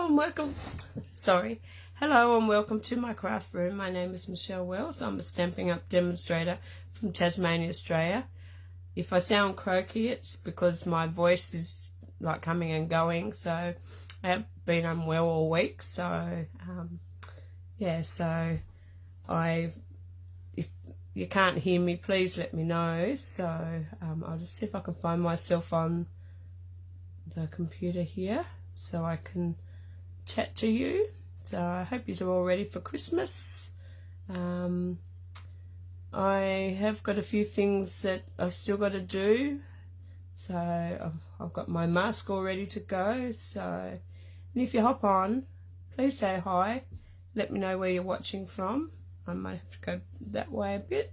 Hello and welcome. Hello and welcome to my craft room. My name is Michelle Wells. I'm a Stampin' Up demonstrator from Tasmania, Australia. If I sound croaky, it's because my voice is like coming and going. So I have been unwell all week. So if you can't hear me, please let me know. So I'll just see if I can find myself on the computer here so I can chat to you. So I hope you're all ready for Christmas. I have got a few things that I've still got to do. So I've got my mask all ready to go. So, and if you hop on, please say hi. Let me know where you're watching from. I might have to go that way a bit.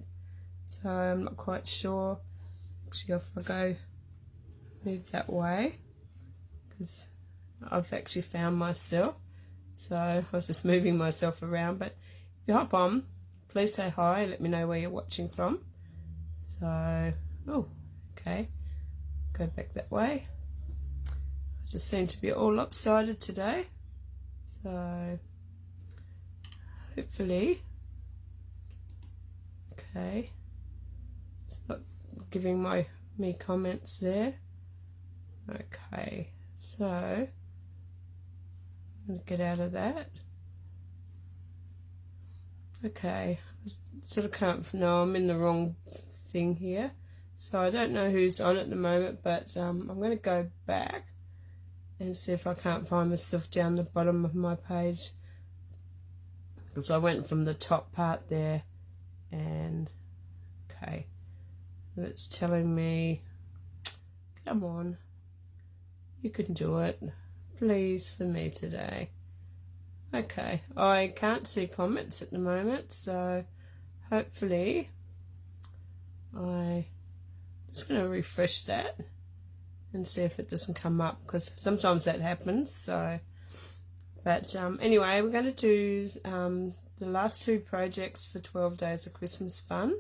So I'm not quite sure. Actually, if I go move that way, because I've actually found myself. So I was just moving myself around. But if you hop on, please say hi. Let me know where you're watching from. So, oh, okay. Go back that way. I just seem to be all lopsided today. So, hopefully, okay. It's not giving me comments there. Okay, so I'm going to get out of that. Okay, I sort of can't know I'm in the wrong thing here. So I don't know who's on at the moment, but I'm going to go back and see if I can't find myself down the bottom of my page. Because I went from the top part there and, okay, it's telling me, come on, you can do it, please, for me today. Okay, I can't see comments at the moment, so hopefully I'm just going to refresh that and see if it doesn't come up, because sometimes that happens. So, but anyway, we're going to do the last two projects for 12 Days of Christmas Fun.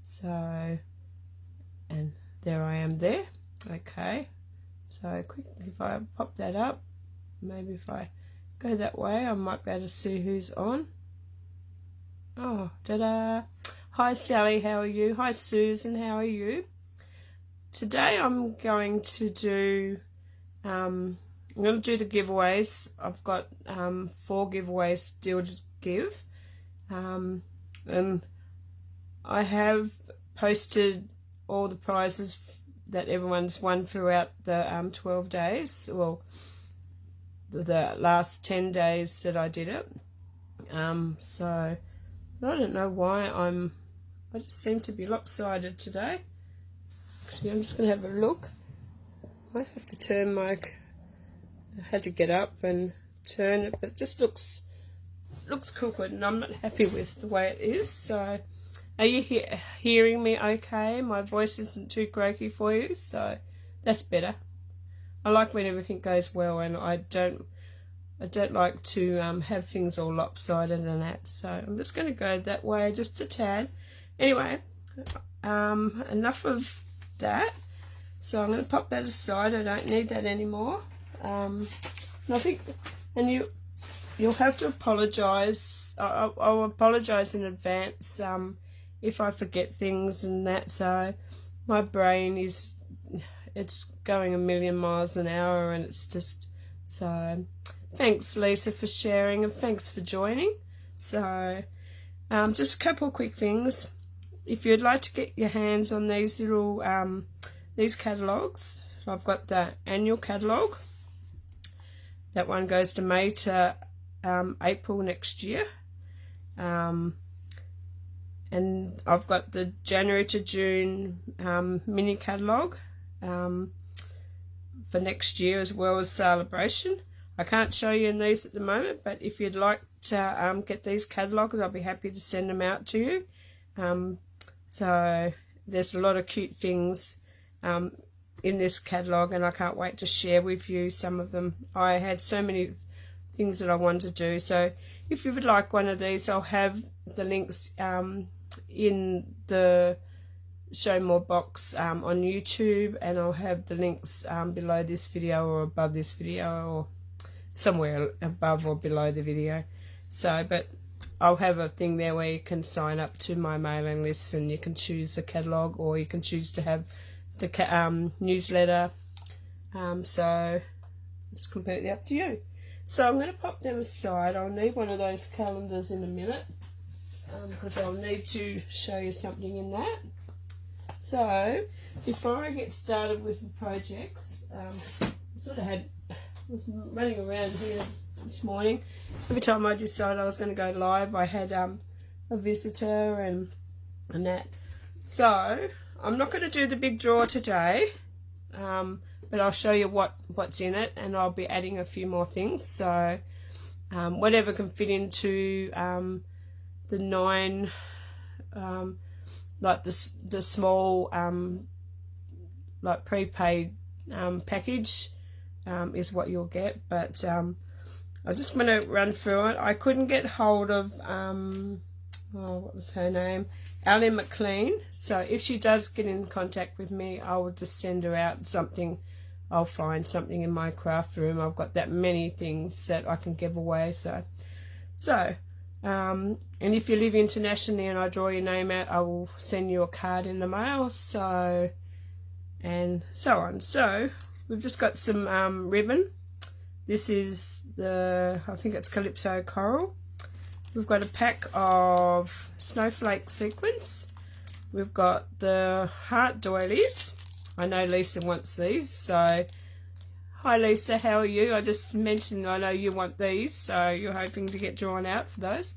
So, and there I am there. Okay, so quick, if I pop that up, maybe if I go that way, I might be able to see who's on. Oh, ta-da! Hi Sally, how are you? Hi Susan, how are you? Today I'm going to do the giveaways. I've got 4 giveaways still to give, and I have posted all the prizes that everyone's won throughout the 12 days. Well, the last 10 days that I did it. So I don't know why I just seem to be lopsided today. Actually, I'm just going to have a look. I might have to turn I had to get up and turn it, but it just looks crooked, and I'm not happy with the way it is. So are you hearing me okay? My voice isn't too croaky for you, so that's better. I like when everything goes well, and I don't like to have things all lopsided and that. So I'm just going to go that way just a tad. Anyway, enough of that. So I'm going to pop that aside. I don't need that anymore. Nothing, and you'll have to apologise. I'll apologise in advance if I forget things and that. So my brain it's going a million miles an hour, and it's just so. Thanks Lisa for sharing, and thanks for joining. So just a couple of quick things. If you'd like to get your hands on these little these catalogues, I've got the annual catalogue. That one goes to May to April next year. And I've got the January to June mini catalogue for next year, as well as Celebration. I can't show you in these at the moment, but if you'd like to get these catalogues, I'll be happy to send them out to you. So there's a lot of cute things in this catalogue, and I can't wait to share with you some of them. I had so many things that I wanted to do. So if you would like one of these, I'll have the links in the show more box on YouTube, and I'll have the links below this video or above this video. somewhere above or below the video. So, but I'll have a thing there where you can sign up to my mailing list, and you can choose a catalogue, or you can choose to have the newsletter. So it's completely up to you. So I'm going to pop them aside. I'll need one of those calendars in a minute, because I'll need to show you something in that. So before I get started with the projects, I was running around here this morning. Every time I decided I was going to go live, I had a visitor and that. So I'm not going to do the big draw today, but I'll show you what's in it, and I'll be adding a few more things. So whatever can fit into the 9, like the small like prepaid package is what you'll get. But I'm just going to run through it. I couldn't get hold of what was her name, Ali McLean. So if she does get in contact with me, I will just send her out something. I'll find something in my craft room. I've got that many things that I can give away. So and if you live internationally and I draw your name out, I will send you a card in the mail. So and so on. So we've just got some ribbon. This is I think it's Calypso Coral. We've got a pack of snowflake sequins. We've got the heart doilies. I know Lisa wants these, so hi Lisa, how are you? I just mentioned I know you want these, so you're hoping to get drawn out for those.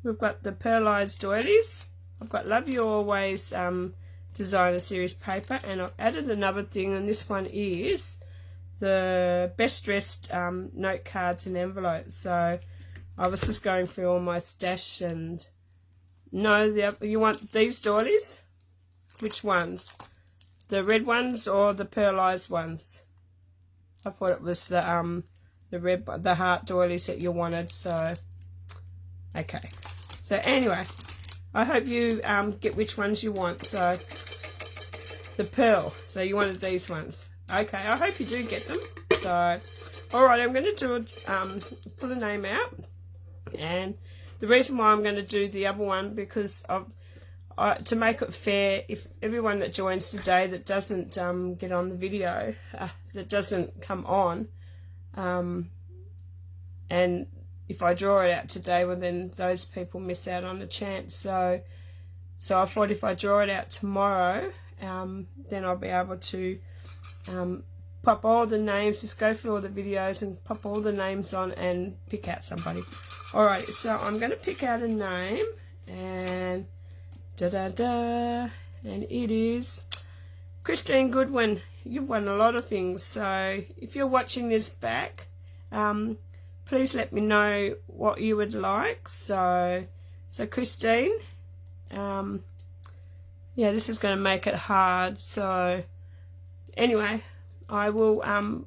We've got the pearlized doilies. I've got Love You Always designer series paper, and I've added another thing, and this one is the best dressed note cards and envelopes. So I was just going through all my stash, and you want these doilies? Which ones? The red ones or the pearlized ones? I thought it was the heart doilies that you wanted. So okay. So anyway, I hope you get which ones you want. So the pearl. So you wanted these ones. Okay, I hope you do get them. So alright, I'm going to pull a name out. And the reason why I'm going to do the other one, because to make it fair, if everyone that joins today that doesn't get on the video, that doesn't come on, and if I draw it out today, well then those people miss out on the chance. So I thought if I draw it out tomorrow, then I'll be able to pop all the names, just go through all the videos and pop all the names on and pick out somebody. Alright, so I'm going to pick out a name, and and it is Christine Goodwin. You've won a lot of things, so if you're watching this back, please let me know what you would like. So Christine, yeah, this is going to make it hard. So anyway, I will I'll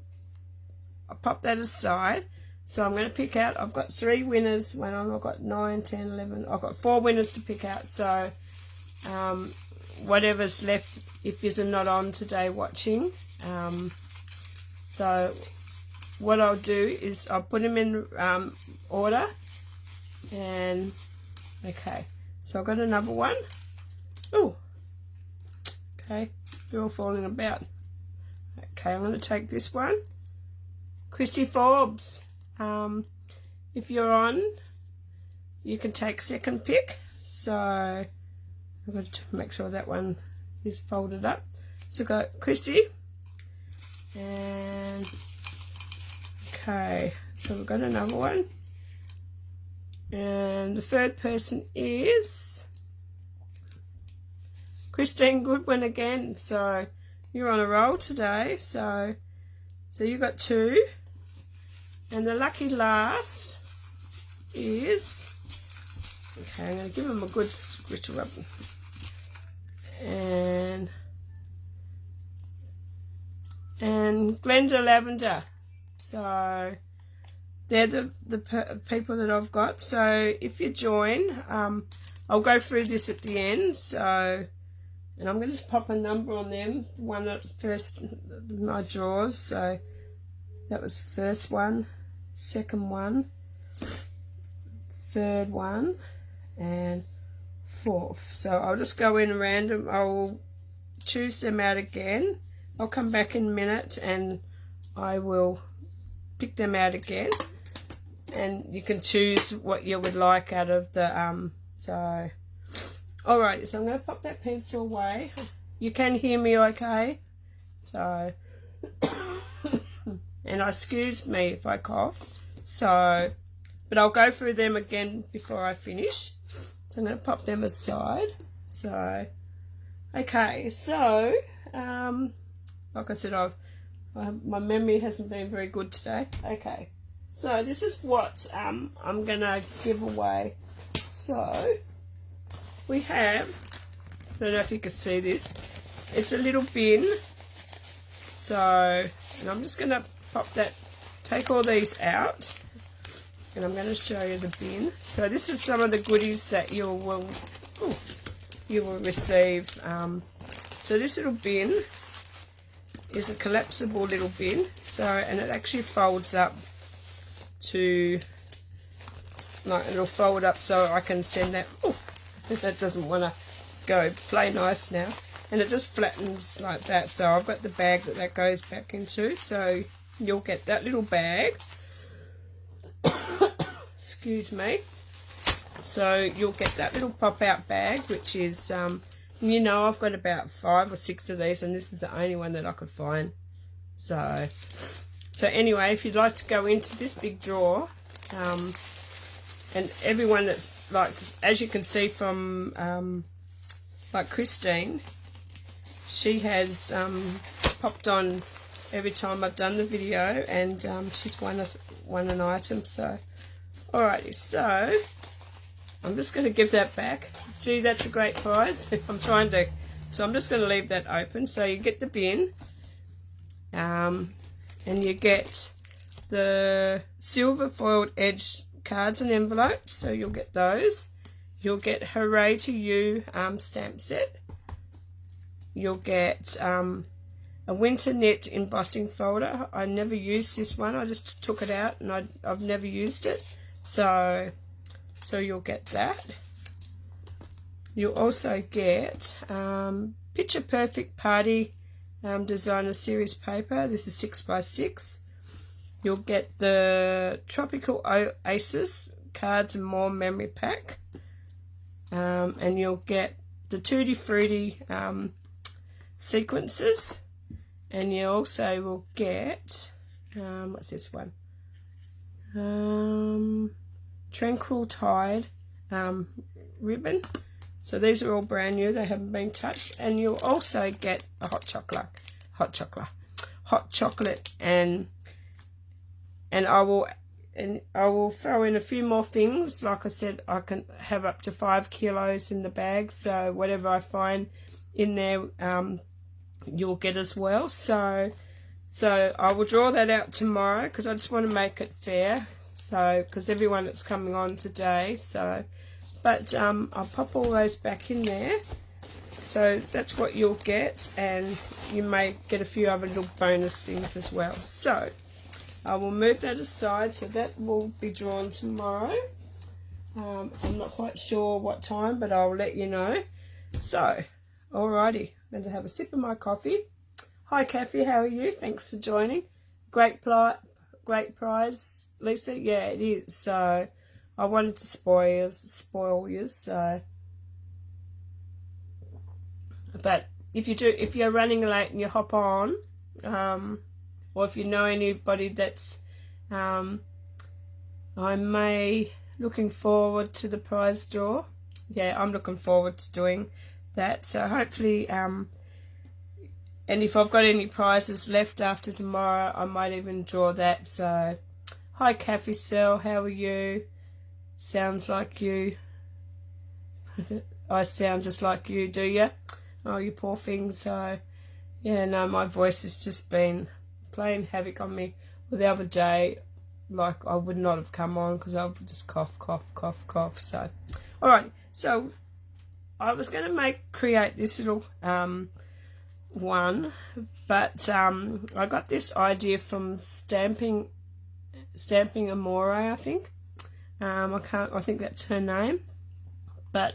pop that aside. So I'm going to pick out, I've got 3 winners. I've got 9, 10, 11, I've got 4 winners to pick out. So whatever's left, if you're not on today watching, so what I'll do is I'll put them in order. And okay, so I've got another one. Oh, okay, they're all falling about. Okay, I'm going to take this one, Chrissy Forbes. If you're on, you can take second pick. So I've got to make sure that one is folded up. So I've got Chrissy, and okay, so we've got another one, and the third person is Christine Goodwin again. So you're on a roll today. So you got 2. And the lucky last is, okay, I'm going to give him a good scritch rub. And Glenda Lavender. So they're the people that I've got. So if you join, I'll go through this at the end. So, and I'm going to just pop a number on them, the one that first my drawers. So That was first one, second one, third one, and fourth. So I'll just go in random. I'll choose them out again. I'll come back in a minute and I will pick them out again, and you can choose what you would like out of the so alright, so I'm going to pop that pencil away. You can hear me okay, so and excuse me if I cough, so but I'll go through them again before I finish. So I'm going to pop them aside. So okay, so like I said, my memory hasn't been very good today. Okay, so this is what I'm gonna give away. So we have, I don't know if you can see this, it's a little bin. So, and I'm just gonna pop that, take all these out, and I'm gonna show you the bin. So this is some of the goodies that you will receive. So this little bin is a collapsible little bin, so, and it actually folds up to, like, it'll fold up so I can send that, that doesn't want to go play nice now, and it just flattens like that. So I've got the bag that goes back into, so you'll get that little bag, excuse me, so you'll get that little pop out bag, which is you know, I've got about 5 or 6 of these, and this is the only one that I could find. So anyway, if you'd like to go into this big drawer, and everyone that's, like, as you can see from like Christine, she has popped on every time I've done the video, and she's won an item. So alrighty, so I'm just going to give that back. Gee, that's a great prize. I'm trying to, so I'm just going to leave that open. So you get the bin, and you get the silver foiled edge cards and envelopes. So you'll get those. You'll get Hooray to You stamp set. You'll get a winter knit embossing folder. I never used this one. I just took it out, and I've never used it. So you'll get that. You'll also get Picture Perfect Party Designer Series paper. This is 6x6. You'll get the Tropical Oasis Cards and More memory pack. And you'll get the Tutti Frutti sequences. And you also will get, what's this one? Tranquil Tide ribbon. So these are all brand new, they haven't been touched. And you'll also get a hot chocolate, and I will throw in a few more things. Like I said, I can have up to 5 kilos in the bag, so whatever I find in there, you'll get as well. So I will draw that out tomorrow, because I just want to make it fair. So, because everyone that's coming on today, so, but I'll pop all those back in there. So that's what you'll get, and you may get a few other little bonus things as well. So I will move that aside, so that will be drawn tomorrow. I'm not quite sure what time, but I'll let you know. So, alrighty, I'm going to have a sip of my coffee. Hi Kathy, how are you? Thanks for joining. Great prize, Lisa. Yeah, it is. So I wanted to spoil you. So, but if you're running late and you hop on, or if you know anybody that's, I may looking forward to the prize draw. Yeah, I'm looking forward to doing that. So hopefully, and if I've got any prizes left after tomorrow, I might even draw that. So, hi Kathy Cell, how are you? Sounds like you. I sound just like you, do you? Oh, you poor thing. So, yeah, no, my voice has just been playing havoc on me. Well, the other day, like, I would not have come on because I would just cough. So, alright, so I was going to create this little one, but I got this idea from Stamping Amore, I think. I think that's her name, but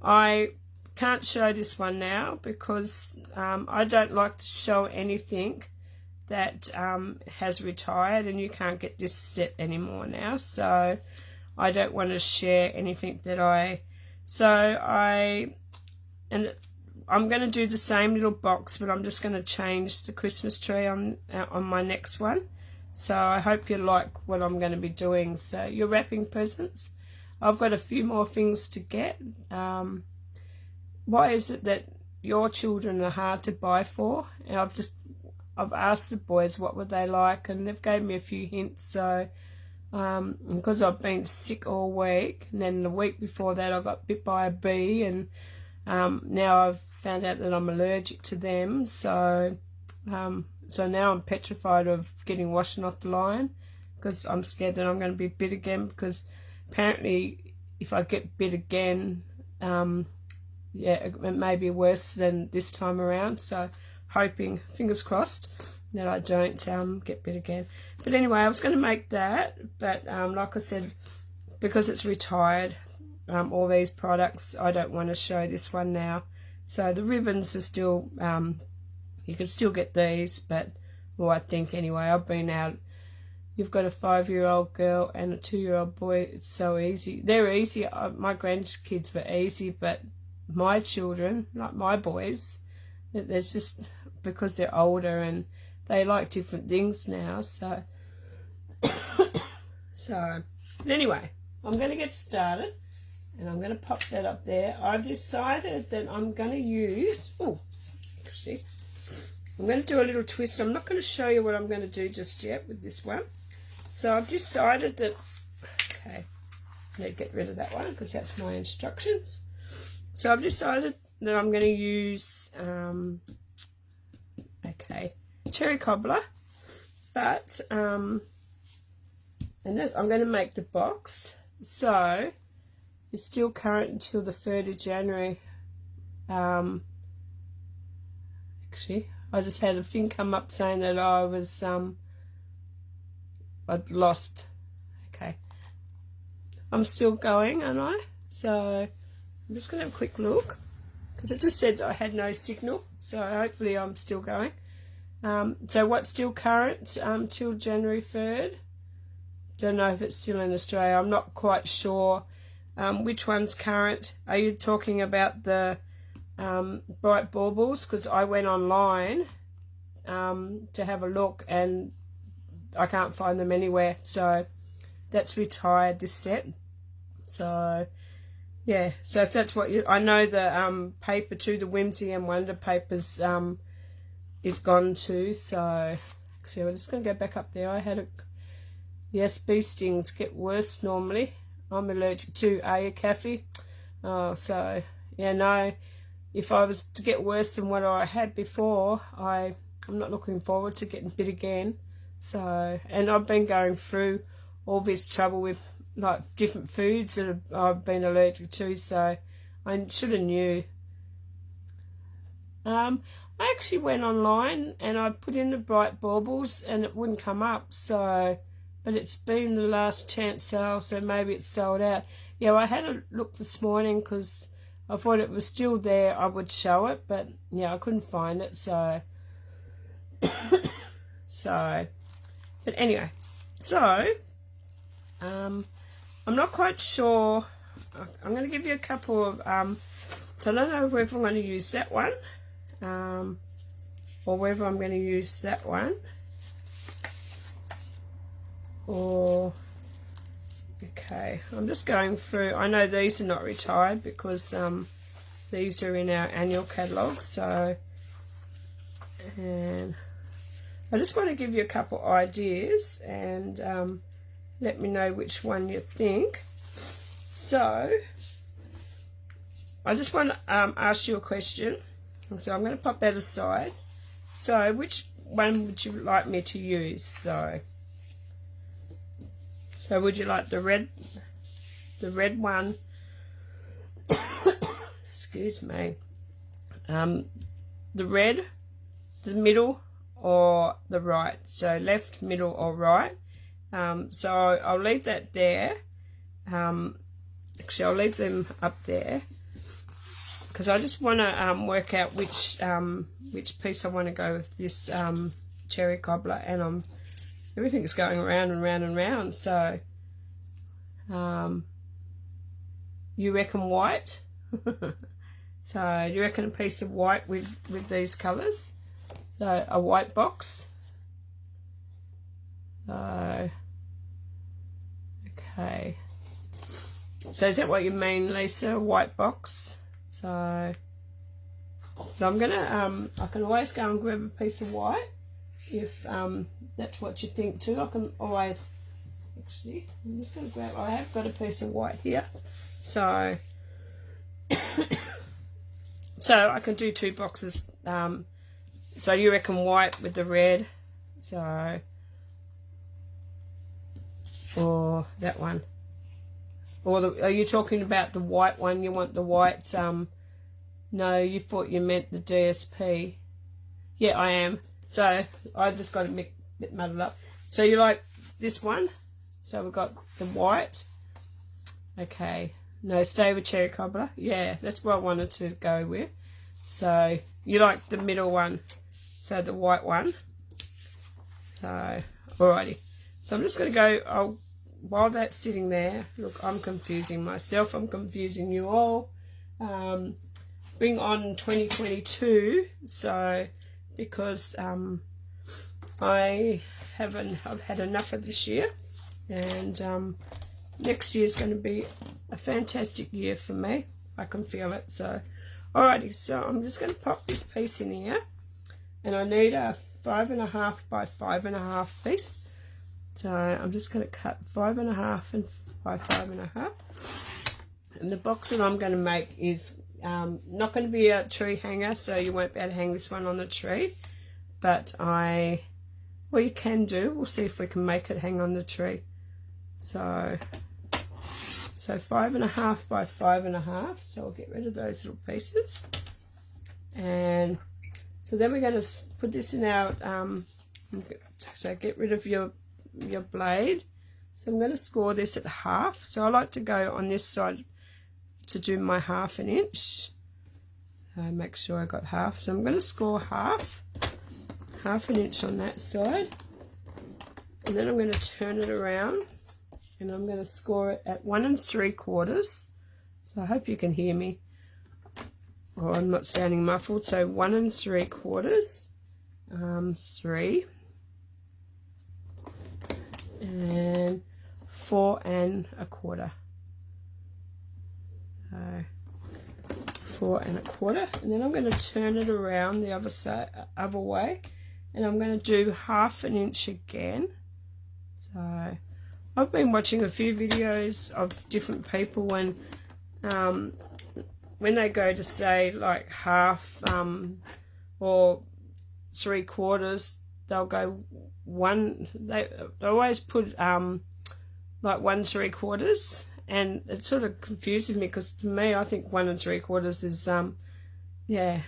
I can't show this one now because I don't like to show anything that has retired, and you can't get this set anymore now, so I don't want to share anything that I'm going to do the same little box, but I'm just going to change the Christmas tree on my next one. So I hope you like what I'm going to be doing. So you're wrapping presents. I've got a few more things to get. Why is it that your children are hard to buy for? And I've asked the boys what would they like, and they've gave me a few hints. So because I've been sick all week, and then the week before that I got bit by a bee, and now I've found out that I'm allergic to them. So now I'm petrified of getting washing off the line because I'm scared that I'm going to be bit again, because apparently if I get bit again, it may be worse than this time around. So hoping, fingers crossed, that I don't get bit again. But anyway, I was going to make that, but like I said, because it's retired, all these products, I don't want to show this one now. So the ribbons are still, you can still get these, but, well, I think anyway, I've been out. You've got a 5-year-old girl and a 2-year-old boy. It's so easy. They're easy. My grandkids were easy, but my children, like my boys, there's just, because they're older and they like different things now. So, anyway, I'm going to get started, and I'm going to pop that up there. I've decided that I'm going to use, actually, I'm going to do a little twist. I'm not going to show you what I'm going to do just yet with this one. So I've decided that, okay, I need to get rid of that one because that's my instructions. So I've decided that I'm going to use, cherry cobbler, but, and I'm going to make the box. So it's still current until the 3rd of January. Actually, I just had a thing come up saying that I was, I'd lost. Okay. I'm still going, aren't I? So I'm just going to have a quick look, because it just said I had no signal. So hopefully I'm still going. So what's still current till January 3rd? Don't know if it's still in Australia. I'm not quite sure which one's current. Are you talking about the bright baubles? Because I went online to have a look and I can't find them anywhere. So that's retired, this set. So yeah, so if that's what I know, the paper too, the Whimsy and Wonder papers is gone too. So actually we're just going to go back up there. I had yes, bee stings get worse normally. I'm allergic to Kathy. Oh, so yeah, no, if I was to get worse than what I had before, I'm not looking forward to getting bit again. So, and I've been going through all this trouble with like different foods that I've been allergic to, so I should have knew. I actually went online and I put in the bright baubles and it wouldn't come up, so, but it's been the last chance sale, so maybe it's sold out. Yeah, I had a look this morning because I thought it was still there, I would show it, but yeah, I couldn't find it, so but anyway, so I'm not quite sure. I'm going to give you a couple of so I don't know whether I'm going to use that one or whether I'm going to use that one, or okay, I'm just going through. I know these are not retired because these are in our annual catalogue, so, and I just want to give you a couple ideas and let me know which one you think. So I just want to ask you a question. So I'm going to pop that aside. So which one would you like me to use? So would you like the red one? Excuse me. The red the middle or the right, so left, middle or right. So I'll leave that there. Actually, I'll leave them up there because I just want to work out which piece I want to go with this cherry cobbler, and everything's going around and round and round. So you reckon white? So you reckon a piece of white with these colours? So a white box. So okay. So is that what you mean, Lisa? A white box? So I'm gonna I can always go and grab a piece of white if that's what you think too. I can always actually. I'm just gonna grab. I have got a piece of white here, so so I can do 2 boxes. So you reckon white with the red, so or that one, or are you talking about the white one? You want the white? No, you thought you meant the DSP. Yeah, I am. So I just got a bit muddled up. So you like this one? So we've got the white. Okay. No, stay with cherry cobbler. Yeah, that's what I wanted to go with. So you like the middle one, so the white one. So alrighty. So I'm just going to go. While that's sitting there, look, I'm confusing myself. I'm confusing you all. Bring on 2022. So because I've had enough of this year, and next year is going to be a fantastic year for me. I can feel it. So alrighty, so I'm just going to pop this piece in here, and I need a 5.5 by 5.5 piece. So I'm just going to cut 5.5 and by 5.5. And the box that I'm going to make is not going to be a tree hanger, so you won't be able to hang this one on the tree. But well, you can do. We'll see if we can make it hang on the tree. So 5.5 by 5.5. So I'll get rid of those little pieces. And so then we're going to put this in our. So get rid of your blade. So I'm going to score this at half. So I like to go on this side to do my 1/2 inch. Make sure I got half. So I'm going to score half an inch on that side, and then I'm going to turn it around, and I'm going to score it at 1 3/4. So I hope you can hear me, or I'm not sounding muffled. So 1 3/4, 3, and 4 1/4. 4 1/4, and then I'm going to turn it around the other way, and I'm going to do 1/2 inch again. So I've been watching a few videos of different people when they go to say like half or 3/4, they'll go one. They always put like 1 3/4. And it sort of confuses me, because to me, I think 1 3/4 is, yeah.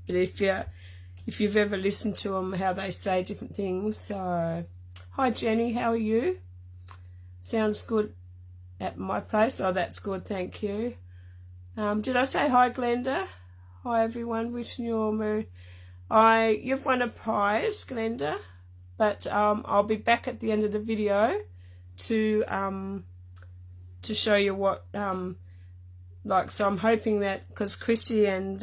But if you've ever listened to them, how they say different things. So, hi Jenny, how are you? Sounds good at my place. Oh, that's good, thank you. Did I say hi, Glenda? Hi everyone, wishing you all you've won a prize, Glenda. But I'll be back at the end of the video to show you what so I'm hoping that, because Christy and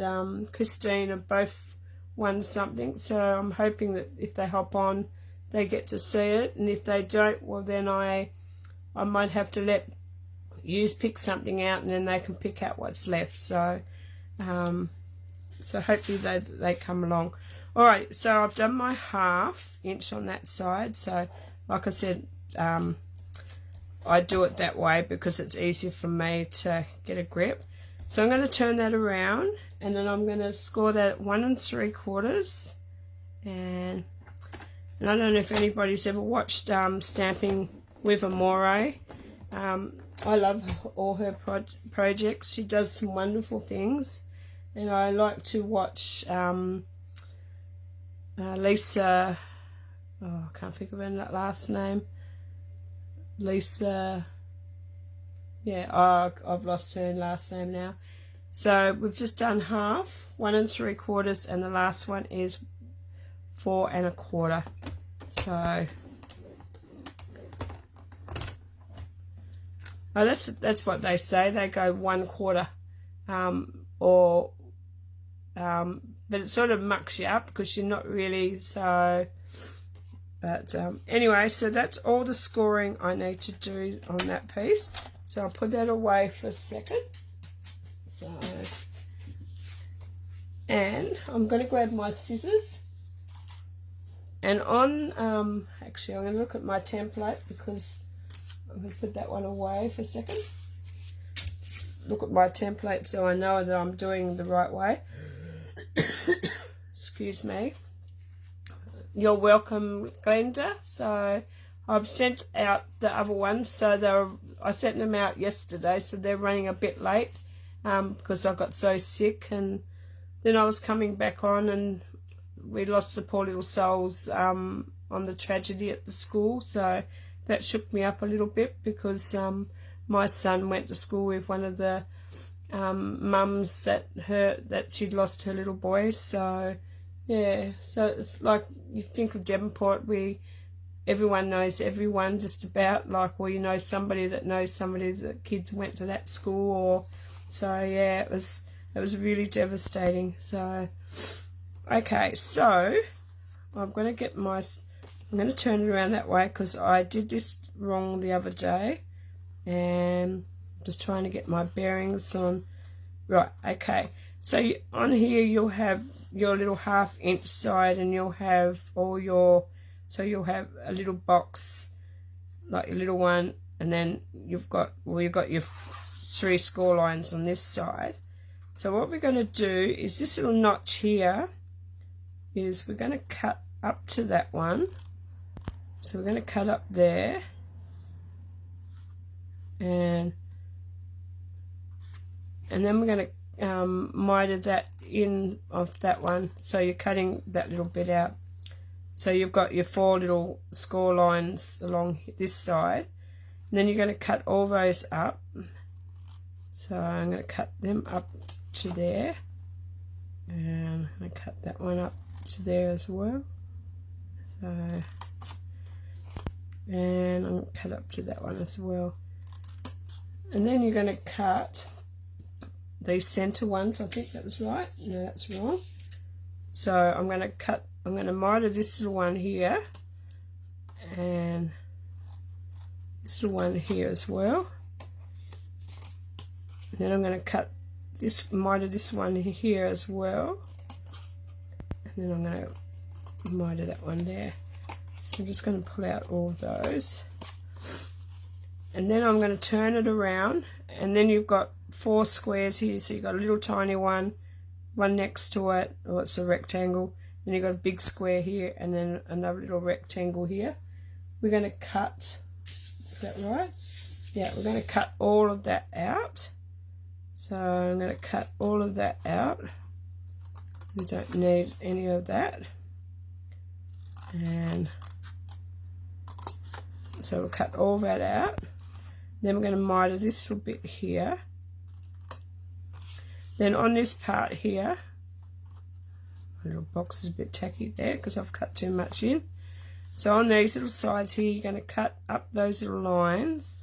Christine have both won something, so I'm hoping that if they hop on they get to see it, and if they don't, well then I might have to let you pick something out, and then they can pick out what's left. So so hopefully they come along. Alright, so I've done my 1/2 inch on that side. So like I said, I do it that way because it's easier for me to get a grip. So I'm going to turn that around, and then I'm going to score that at 1 3/4. And I don't know if anybody's ever watched Stamping with Amore. I love all her projects. She does some wonderful things, and I like to watch Lisa, oh, I can't think of her last name. Lisa, yeah, oh, I've lost her last name now. So we've just done half, 1 3/4, and the last one is 4 1/4. So oh, that's what they say. They go 1/4, but it sort of mucks you up because you're not really so. But anyway, so that's all the scoring I need to do on that piece. So I'll put that away for a second. So, and I'm going to grab my scissors. And on, actually, I'm going to look at my template because I'm going to put that one away for a second. Just look at my template so I know that I'm doing the right way. Excuse me. You're welcome, Glenda. So I've sent out the other ones. So I sent them out yesterday, so they're running a bit late because I got so sick. And then I was coming back on, and we lost the poor little souls on the tragedy at the school. So that shook me up a little bit because my son went to school with one of the mums that she'd lost her little boy. So yeah, so it's like you think of Devonport, everyone knows everyone just about, like, well, you know somebody that knows somebody that kids went to that school, or so yeah, it was really devastating. So okay, so I'm going to turn it around that way because I did this wrong the other day, and I'm just trying to get my bearings on. Right, okay, so on here you'll have your little 1/2 inch side, and you'll have you'll have a little box, like your little one, and then you've got your 3 score lines on this side. So what we're going to do is this little notch here is we're going to cut up to that one. So we're going to cut up there, and then we're going to miter that in of that one. So you're cutting that little bit out. So you've got your 4 little score lines along this side, and then you're going to cut all those up. So I'm going to cut them up to there, and I'm going to cut that one up to there as well. So, and I'm going to cut up to that one as well. And then you're going to cut these center ones. I think that was right. No, that's wrong. So I'm going to miter this little one here, and this little one here as well. And then I'm going to miter this one here as well. And then I'm going to miter that one there. So I'm just going to pull out all of those. And then I'm going to turn it around, and then you've got 4 squares here. So you've got a little tiny one next to it, or it's a rectangle. Then you've got a big square here, and then another little rectangle here. We're going to cut, is that right? Yeah, we're going to cut all of that out. So I'm going to cut all of that out. We don't need any of that. And so we'll cut all that out. Then we're going to miter this little bit here. Then on this part here, my little box is a bit tacky there because I've cut too much in. So on these little sides here, you're going to cut up those little lines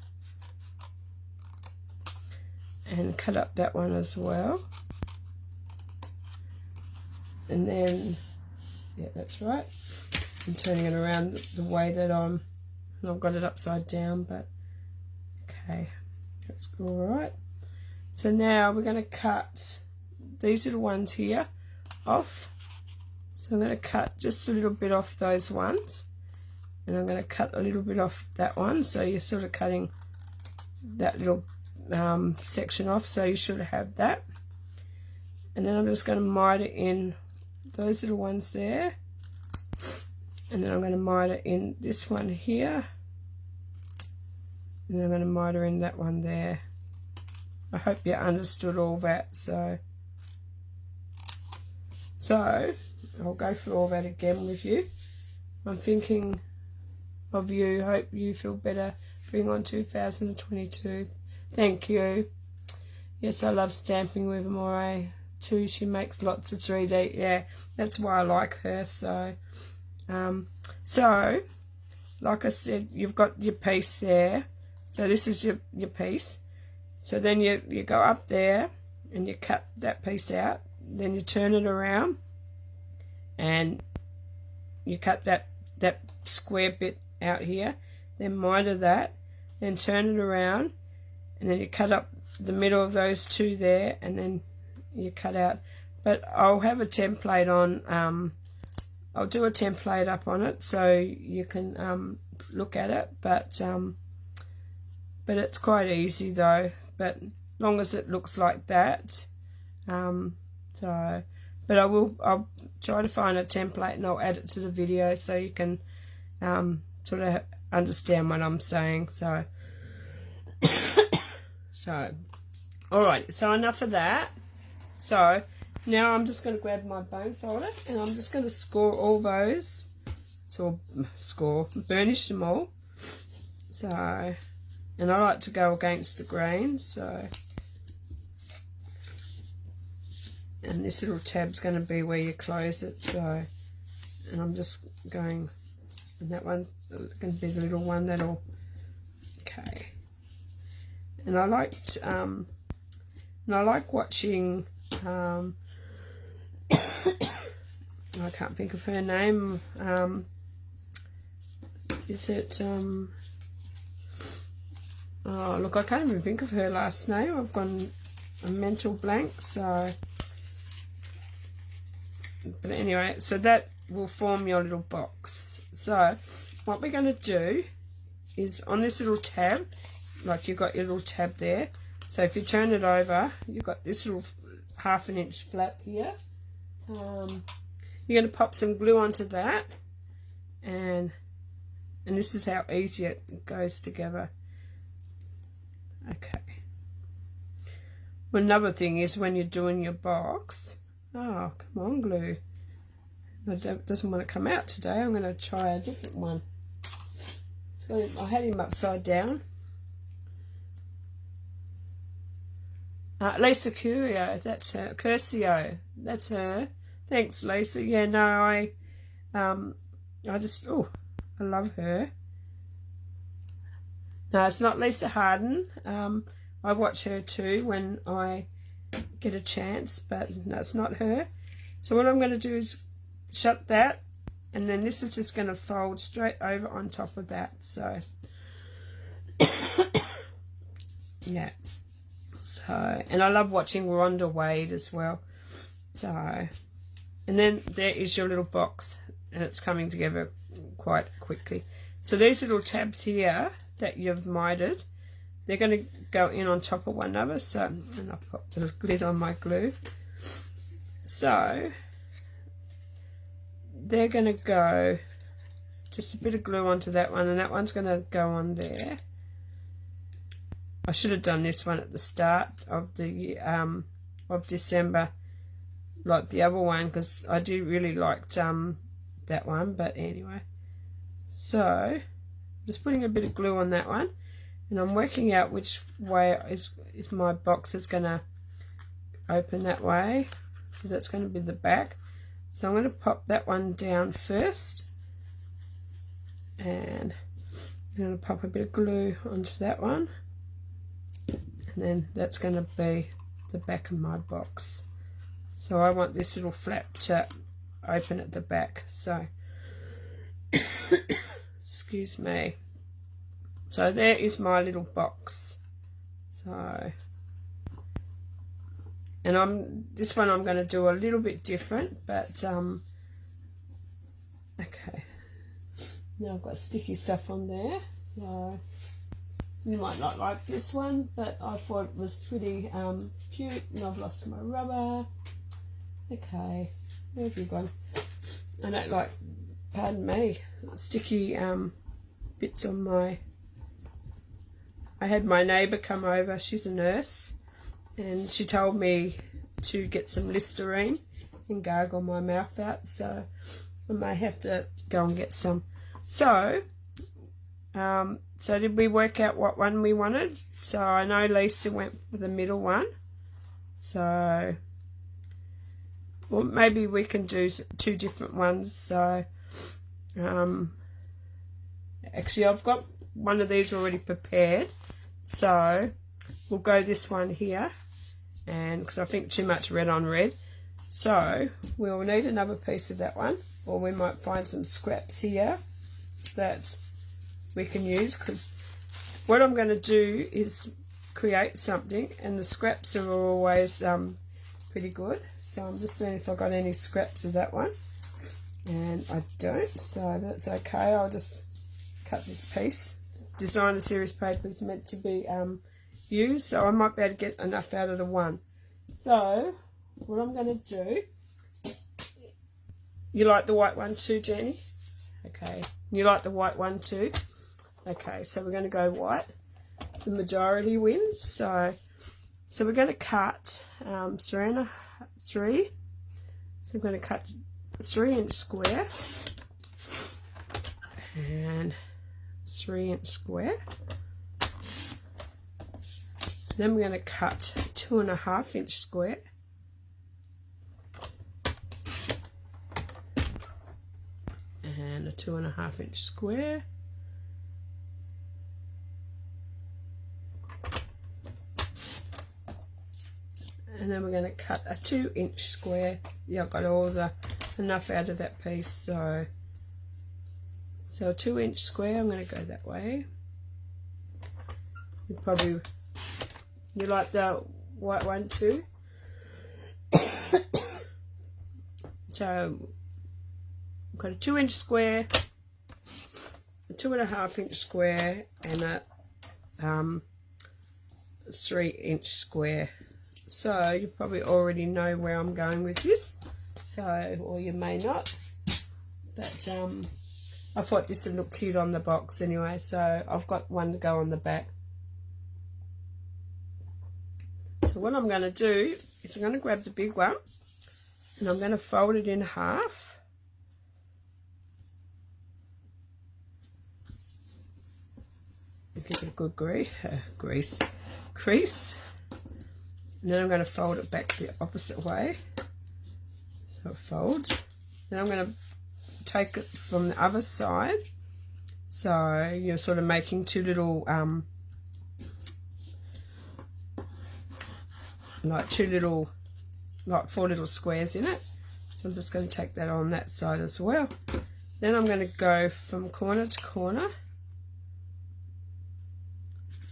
and cut up that one as well. And then, yeah, that's right. I'm turning it around the way that I've got it upside down, but okay, that's all right. So now we're going to cut these little ones here off. So I'm going to cut just a little bit off those ones, and I'm going to cut a little bit off that one. So you're sort of cutting that little section off, so you should have that. And then I'm just going to miter in those little ones there, and then I'm going to miter in this one here, and then I'm going to miter in that one there. I hope you understood all that. So I'll go through all that again with you. I'm thinking of you. Hope you feel better. Bring on 2022. Thank you. Yes, I love stamping with Amore too. She makes lots of 3D. Yeah, that's why I like her. So, like I said, you've got your piece there. So this is your piece. So then you go up there and you cut that piece out. Then you turn it around and you cut that square bit out here. Then miter that. Then turn it around and then you cut up the middle of those two there, and then you cut out. But I'll have a template on. I'll do a template up on it so you can look at it. But it's quite easy though. But long as it looks like that. But I'll try to find a template and I'll add it to the video so you can sort of understand what I'm saying. So alright, so enough of that. So now I'm just going to grab my bone folder and I'm just going to score all those. So burnish them all. So, and I like to go against the grain. So, and this little tab's going to be where you close it. So, and I'm just going, and that one's going to be the little one that'll, okay. And I like watching, I can't think of her name, is it, oh look, I can't even think of her last name. I've gone a mental blank. So, but anyway, so that will form your little box. So what we're going to do is on this little tab, like you've got your little tab there. So if you turn it over, you've got this little 1/2 inch flap here. You're going to pop some glue onto that, and this is how easy it goes together. Okay. Well, another thing is when you're doing your box, oh come on glue, it doesn't want to come out today. I'm going to try a different one. So I had him upside down. Lisa Curio, that's her. Curcio, that's her. Thanks, Lisa. Yeah, no, I just, oh, I love her. No, it's not Lisa Harden. I watch her too when I get a chance, but no, it's not her. So what I'm going to do is shut that, and then this is just going to fold straight over on top of that. So, yeah. So, and I love watching Rhonda Wade as well. So, and then there is your little box, and it's coming together quite quickly. So these little tabs here that you've mitered, they're going to go in on top of one another. So, and I'll put the lid on my glue. So they're going to go just a bit of glue onto that one, and that one's going to go on there. I should have done this one at the start of the of December, like the other one, because I do really liked that one. But anyway, so just putting a bit of glue on that one, and I'm working out which way is my box is going to open that way. So that's going to be the back. So I'm going to pop that one down first, and I'm going to pop a bit of glue onto that one. And then that's going to be the back of my box. So I want this little flap to open at the back. So, excuse me. So there is my little box. So, and this one I'm going to do a little bit different, but okay. Now I've got sticky stuff on there. So you might not like this one, but I thought it was pretty cute, and I've lost my rubber. Okay, where have you gone? I don't like, pardon me, sticky bits on my, I had my neighbour come over, she's a nurse, and she told me to get some Listerine and gargle my mouth out, so I may have to go and get some. So so did we work out what one we wanted? So I know Lisa went for the middle one, so well, maybe we can do 2 different ones. So actually I've got one of these already prepared, so we'll go this one here, and because I think too much red on red, so we'll need another piece of that one, or we might find some scraps here that we can use, because what I'm going to do is create something, and the scraps are always pretty good. So I'm just seeing if I got any scraps of that one, and I don't, so that's okay. I'll just cut this piece. Designer series paper is meant to be used, so I might be able to get enough out of the one. So what I'm going to do, you like the white one too, Jenny? Okay, you like the white one too? Okay, so we're going to go white. The majority wins. So we're going to cut 3. So we're going to cut 3-inch square and 3-inch square. Then we're going to cut 2.5-inch square. And a 2.5-inch square. And then we're going to cut a 2-inch square. Yeah, I've got enough out of that piece. So a 2-inch square, I'm going to go that way. You like the white one too? So I've got a 2-inch square, a 2.5-inch square, and a 3-inch square. So you probably already know where I'm going with this, or you may not, but I thought this would look cute on the box anyway, so I've got one to go on the back. So what I'm going to do is I'm going to grab the big one, and I'm going to fold it in half. Give it a good crease. And then I'm going to fold it back the opposite way, so it folds. Then I'm going to take it from the other side, so you're sort of making 2 little, like 4 little squares in it. So I'm just going to take that on that side as well. Then I'm going to go from corner to corner.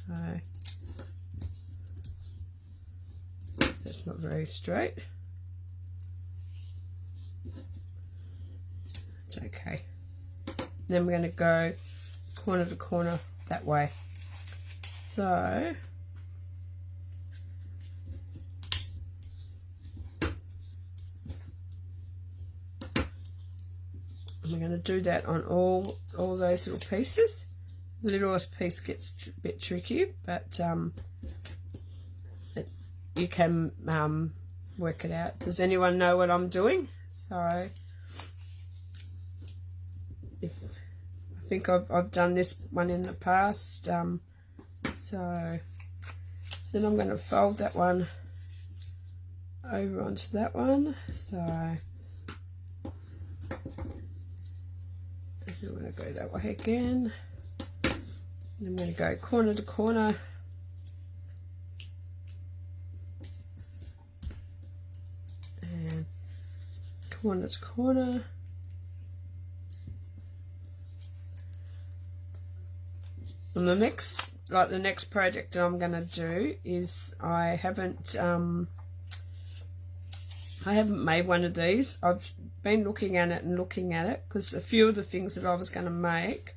So that's not very straight. It's okay. Then we're going to go corner to corner that way. So we're going to do that on all those little pieces. The littlest piece gets a bit tricky, but you can work it out. Does anyone know what I'm doing? So I think I've done this one in the past. So then I'm going to fold that one over onto that one. So I'm going to go that way again. And I'm going to go corner to corner. And corner to corner. And the next project that I'm going to do is I haven't made one of these. I've been looking at it because a few of the things that I was going to make,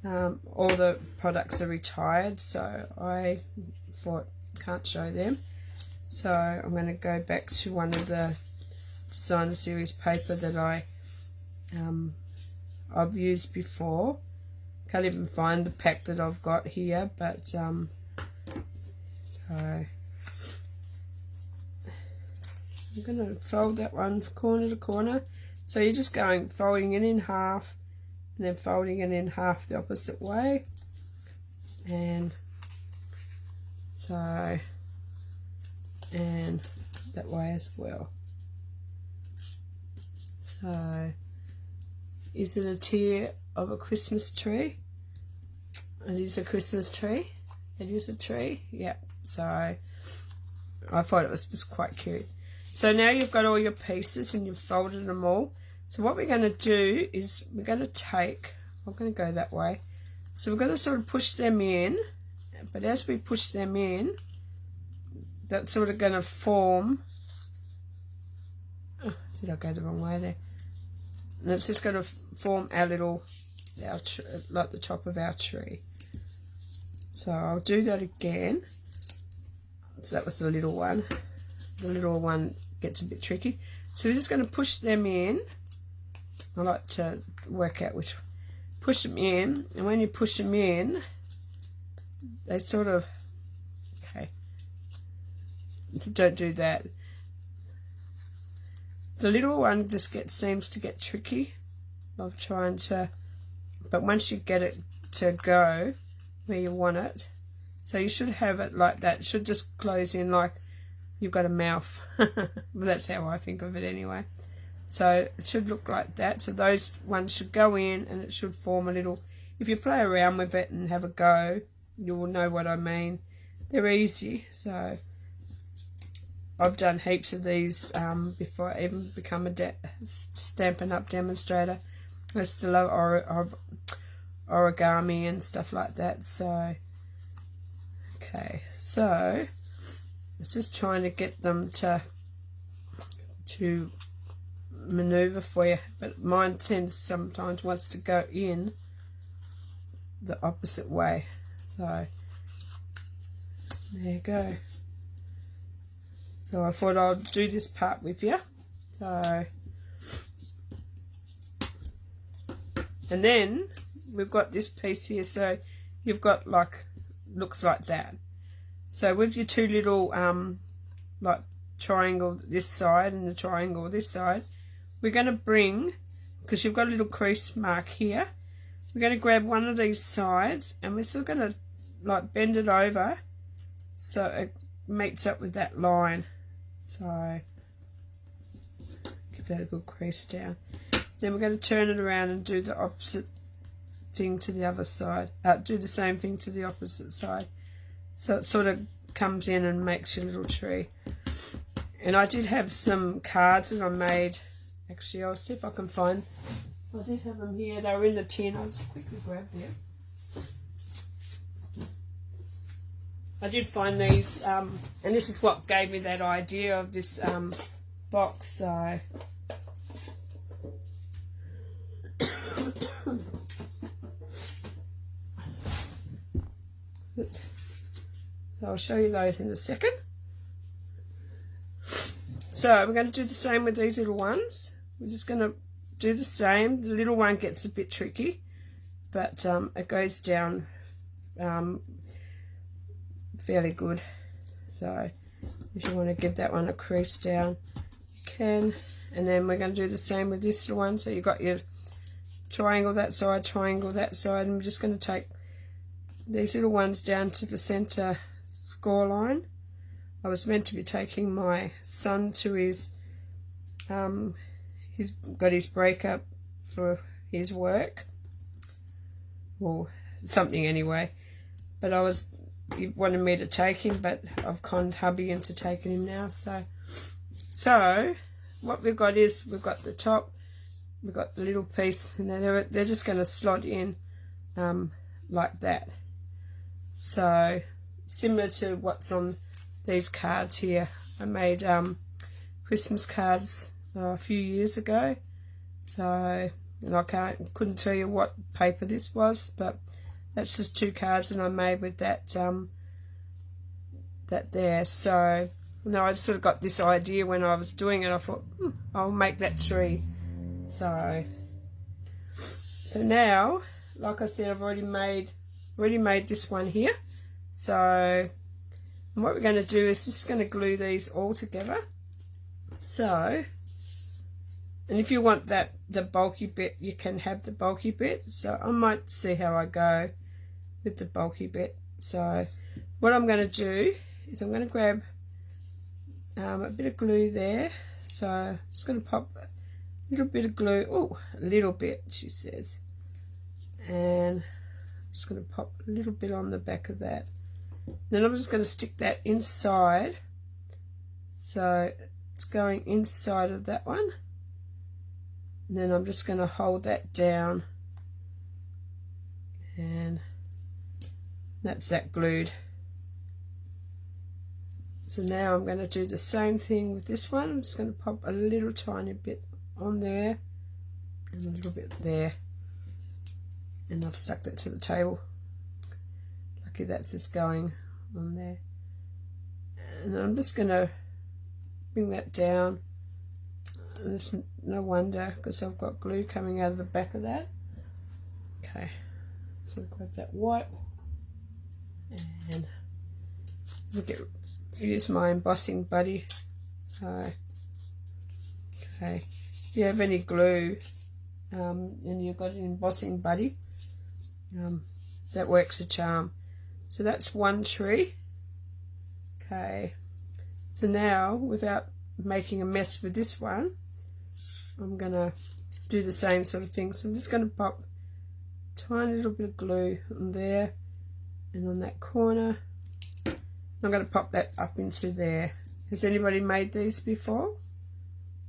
all the products are retired, so I thought can't show them. So I'm going to go back to one of the designer series paper that I've used before. Can't even find the pack that I've got here, but so I'm going to fold that one corner to corner. So you're just going folding it in half and then folding it in half the opposite way. And so, and that way as well. So, is it a tier of a Christmas tree? It is a Christmas tree. It is a tree. Yep. So I thought it was just quite cute. So now you've got all your pieces and you've folded them all. So what we're going to do is we're going to take, I'm going to go that way. So we're going to sort of push them in, but as we push them in, that's sort of going to form, oh, did I go the wrong way there? And it's just going to form our little, like the top of our tree. So I'll do that again. So that was the little one. The little one gets a bit tricky. So we're just going to push them in. I like to work out which. Push them in, and when you push them in, they sort of, okay, don't do that. The little one just seems to get tricky of trying to, but once you get it to go where you want it, so you should have it like that. It should just close in like you've got a mouth. That's how I think of it anyway. So it should look like that. So those ones should go in and it should form a little, if you play around with it and have a go, you will know what I mean. They're easy. So I've done heaps of these before I even become a Stampin' Up! Demonstrator. I still love origami and stuff like that. So, okay. So it's just trying to get them to maneuver for you, but mine sometimes wants to go in the opposite way. So there you go. So I thought I'd do this part with you. So, and then we've got this piece here. So you've got like, looks like that. So with your two little like triangle this side and the triangle this side, we're going to bring, because you've got a little crease mark here, we're going to grab one of these sides and we're still going to like bend it over so it meets up with that line. So give that a good crease down. Then we're going to turn it around and do the opposite thing to the other side. Do the same thing to the opposite side. So it sort of comes in and makes your little tree. And I did have some cards that I made. Actually, I'll see if I can find. I did have them here. They were in the tin. I'll just quickly grab them. I did find these, and this is what gave me that idea of this box. So, I'll show you those in a second. So we're going to do the same with these little ones. We're just going to do the same. The little one gets a bit tricky, but it goes down fairly good. So if you want to give that one a crease down, you can. And then we're going to do the same with this little one. So you've got your triangle that side, triangle that side, and we're just going to take these little ones down to the center score line. I was meant to be taking my son to his, he's got his breakup for his work, or something anyway, but he wanted me to take him, but I've conned hubby into taking him now. So what we've got is, we've got the top, we've got the little piece, and they're just going to slot in like that. So similar to what's on these cards here. I made Christmas cards a few years ago, so, and I couldn't tell you what paper this was, but that's just two cards that I made with that that there. So no, I sort of got this idea when I was doing it. I thought, I'll make that tree. So now, like I said, I've already made this one here. So what we're going to do is just going to glue these all together. So, and if you want that, the bulky bit, you can have the bulky bit. So I might see how I go with the bulky bit. So what I'm going to do is I'm going to grab a bit of glue there. So I'm just going to pop a little bit of glue. Oh, a little bit, she says. And I'm just going to pop a little bit on the back of that. Then I'm just going to stick that inside. So it's going inside of that one. And then I'm just going to hold that down. And that's that glued. So now I'm going to do the same thing with this one. I'm just going to pop a little tiny bit on there and a little bit there. And I've stuck that to the table. Lucky that's just going on there. And I'm just going to bring that down. And it's no wonder because I've got glue coming out of the back of that. Okay, so I'll grab that white and use my embossing buddy. So, okay, if you have any glue and you've got an embossing buddy, that works a charm. So that's one tree. Okay, so now without making a mess with this one, I'm going to do the same sort of thing. So I'm just going to pop a tiny little bit of glue on there and on that corner. I'm going to pop that up into there. Has anybody made these before?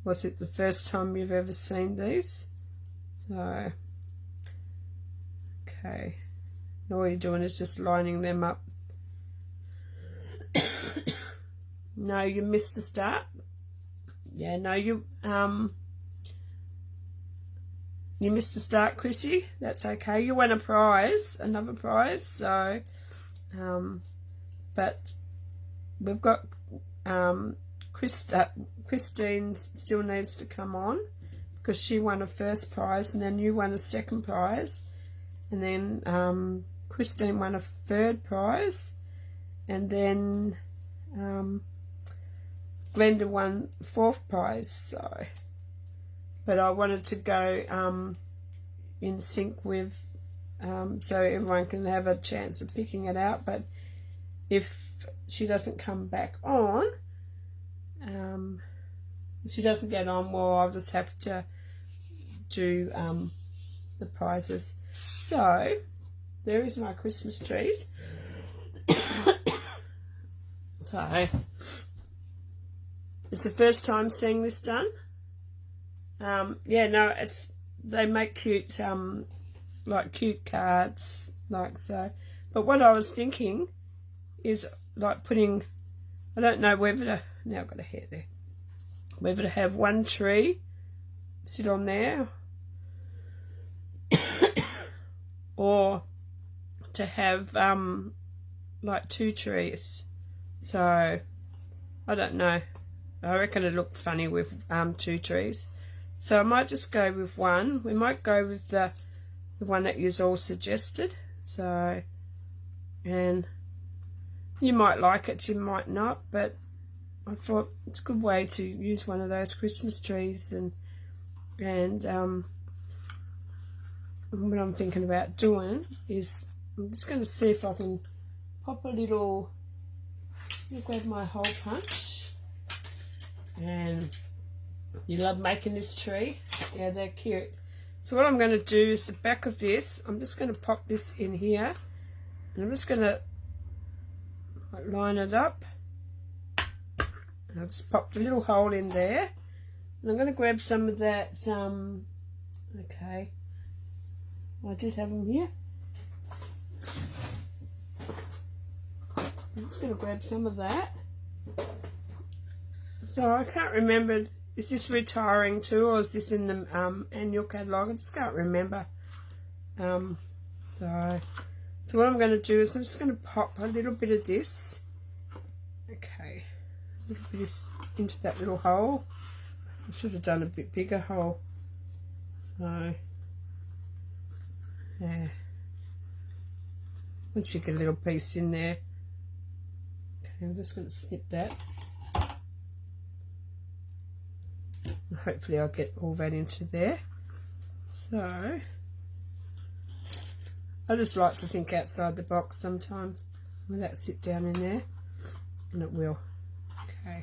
Was it the first time you've ever seen these? So, okay. And all you're doing is just lining them up. No, you missed the start. Yeah, no, you missed the start, Chrissy. That's okay. You won a prize, another prize. So, but we've got Christine still needs to come on because she won a first prize, and then you won a second prize, and then Christine won a third prize, and then Glenda won fourth prize. So, but I wanted to go in sync with so everyone can have a chance of picking it out. But if she doesn't come back on, if she doesn't get on, well, I'll just have to do the prizes. So there is my Christmas trees. So it's the first time seeing this done. Yeah, no, they make cute like cute cards like so. But what I was thinking is like putting, I don't know whether to, now I've got a hair there, whether to have one tree sit on there or to have like two trees. So I don't know, I reckon it'd look funny with two trees. So I might just go with one. We might go with the one that you all suggested. So, and you might like it, you might not, but I thought it's a good way to use one of those Christmas trees. And what I'm thinking about doing is I'm just going to see if I can pop a little, I'll grab my hole punch. And you love making this tree. Yeah, they're cute. So what I'm going to do is the back of this, I'm just going to pop this in here. And I'm just going to line it up. And I've just popped a little hole in there. And I'm going to grab some of that, okay, I did have them here. I'm just going to grab some of that. So I can't remember, is this retiring too, or is this in the annual catalogue? I just can't remember. So what I'm going to do is I'm just going to pop a little bit of this. Okay, a little bit of this into that little hole. I should have done a bit bigger hole. So, yeah. Once you get a little piece in there. Okay, I'm just going to snip that. hopefully I'll get all that into there. So I just like to think outside the box sometimes. Will that sit down in there? And it will. Okay.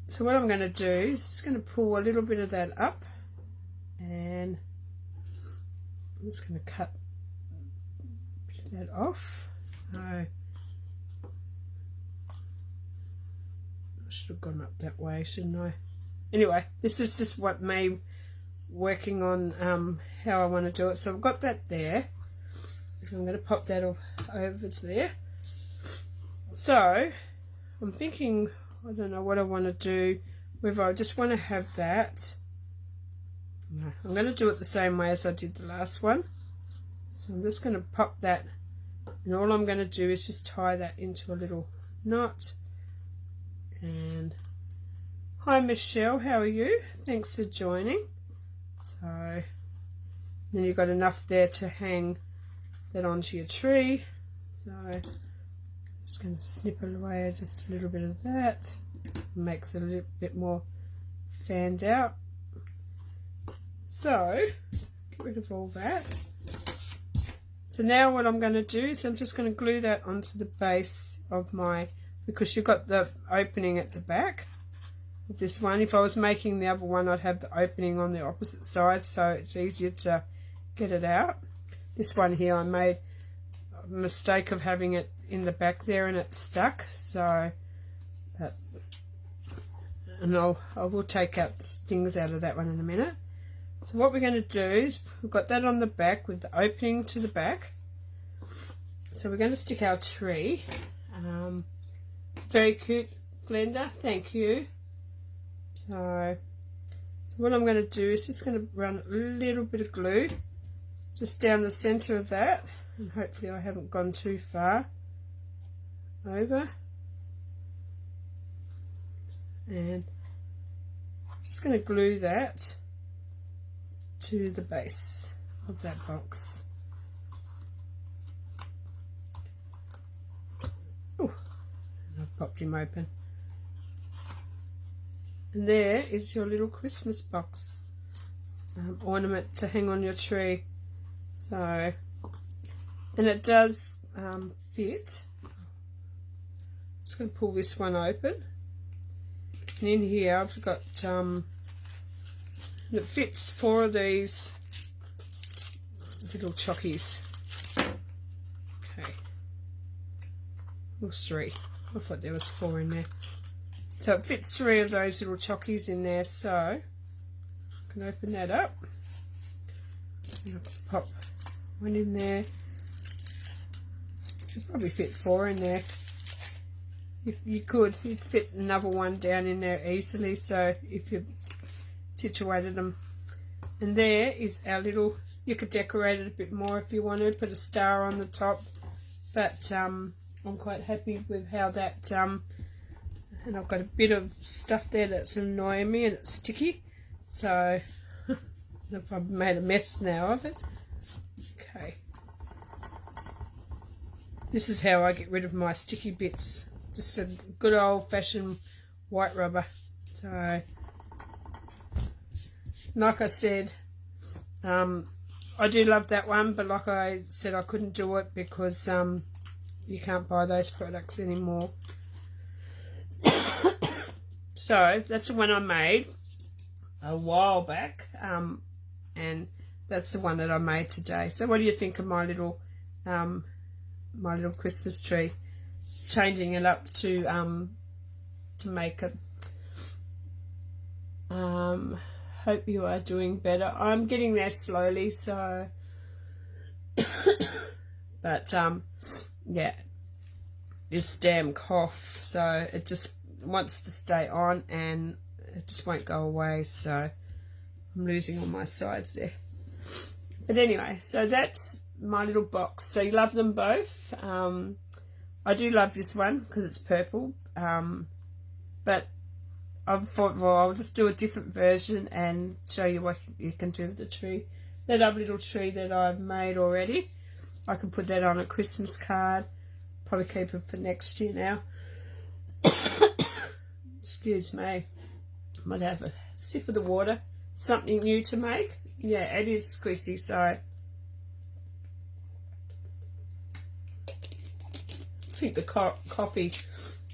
So what I'm going to do is just going to pull a little bit of that up, and I'm just going to cut that off. I should have gone up that way, shouldn't I? Anyway, this is just what me working on how I want to do it. So I've got that there. I'm going to pop that over to there. So I'm thinking, I don't know what I want to do, whether I just want to have that. No, I'm going to do it the same way as I did the last one. So I'm just going to pop that, and all I'm going to do is just tie that into a little knot. And hi Michelle, how are you? Thanks for joining. So then you've got enough there to hang that onto your tree. So I'm just going to snip away just a little bit of that. Makes it a little bit more fanned out. So get rid of all that. So now what I'm going to do is I'm just going to glue that onto the base of my, because you've got the opening at the back of this one. If I was making the other one, I'd have the opening on the opposite side, so it's easier to get it out. This one here, I made a mistake of having it in the back there and it stuck, so that, and I will take out things out of that one in a minute. So what we're going to do is we've got that on the back with the opening to the back. So we're going to stick our tree. It's very cute, Glenda, thank you. So what I'm going to do is just going to run a little bit of glue just down the center of that, and hopefully I haven't gone too far over. And I'm just going to glue that to the base of that box. Oh, I've popped him open. And there is your little Christmas box ornament to hang on your tree. So, and it does fit. I'm just going to pull this one open. And in here I've got it fits 4 of these little chockies. Okay, or 3. I thought there was 4 in there. So it fits 3 of those little chockies in there. So I can open that up. And I'll pop one in there. You'd probably fit 4 in there. If you could, you'd fit another one down in there easily. So if you situated them, and there is our little, you could decorate it a bit more if you wanted, put a star on the top, but I'm quite happy with how that and I've got a bit of stuff there that's annoying me and it's sticky, so I've probably made a mess now of it. Okay, this is how I get rid of my sticky bits, just a good old-fashioned white rubber. So like I said, I do love that one, but like I said, I couldn't do it because you can't buy those products anymore. So that's the one I made a while back, and that's the one that I made today. So what do you think of my little Christmas tree? Changing it up to make it. Hope you are doing better. I'm getting there slowly, so but yeah, this damn cough, so it just wants to stay on and it just won't go away, so I'm losing all my sides there. But anyway, so that's my little box. So you love them both. I do love this one because it's purple, but I thought, well, I'll just do a different version and show you what you can do with the tree. That other little tree that I've made already, I can put that on a Christmas card. Probably keep it for next year now. Excuse me. Might have a sip of the water. Something new to make. Yeah, it is squishy, so I think the coffee,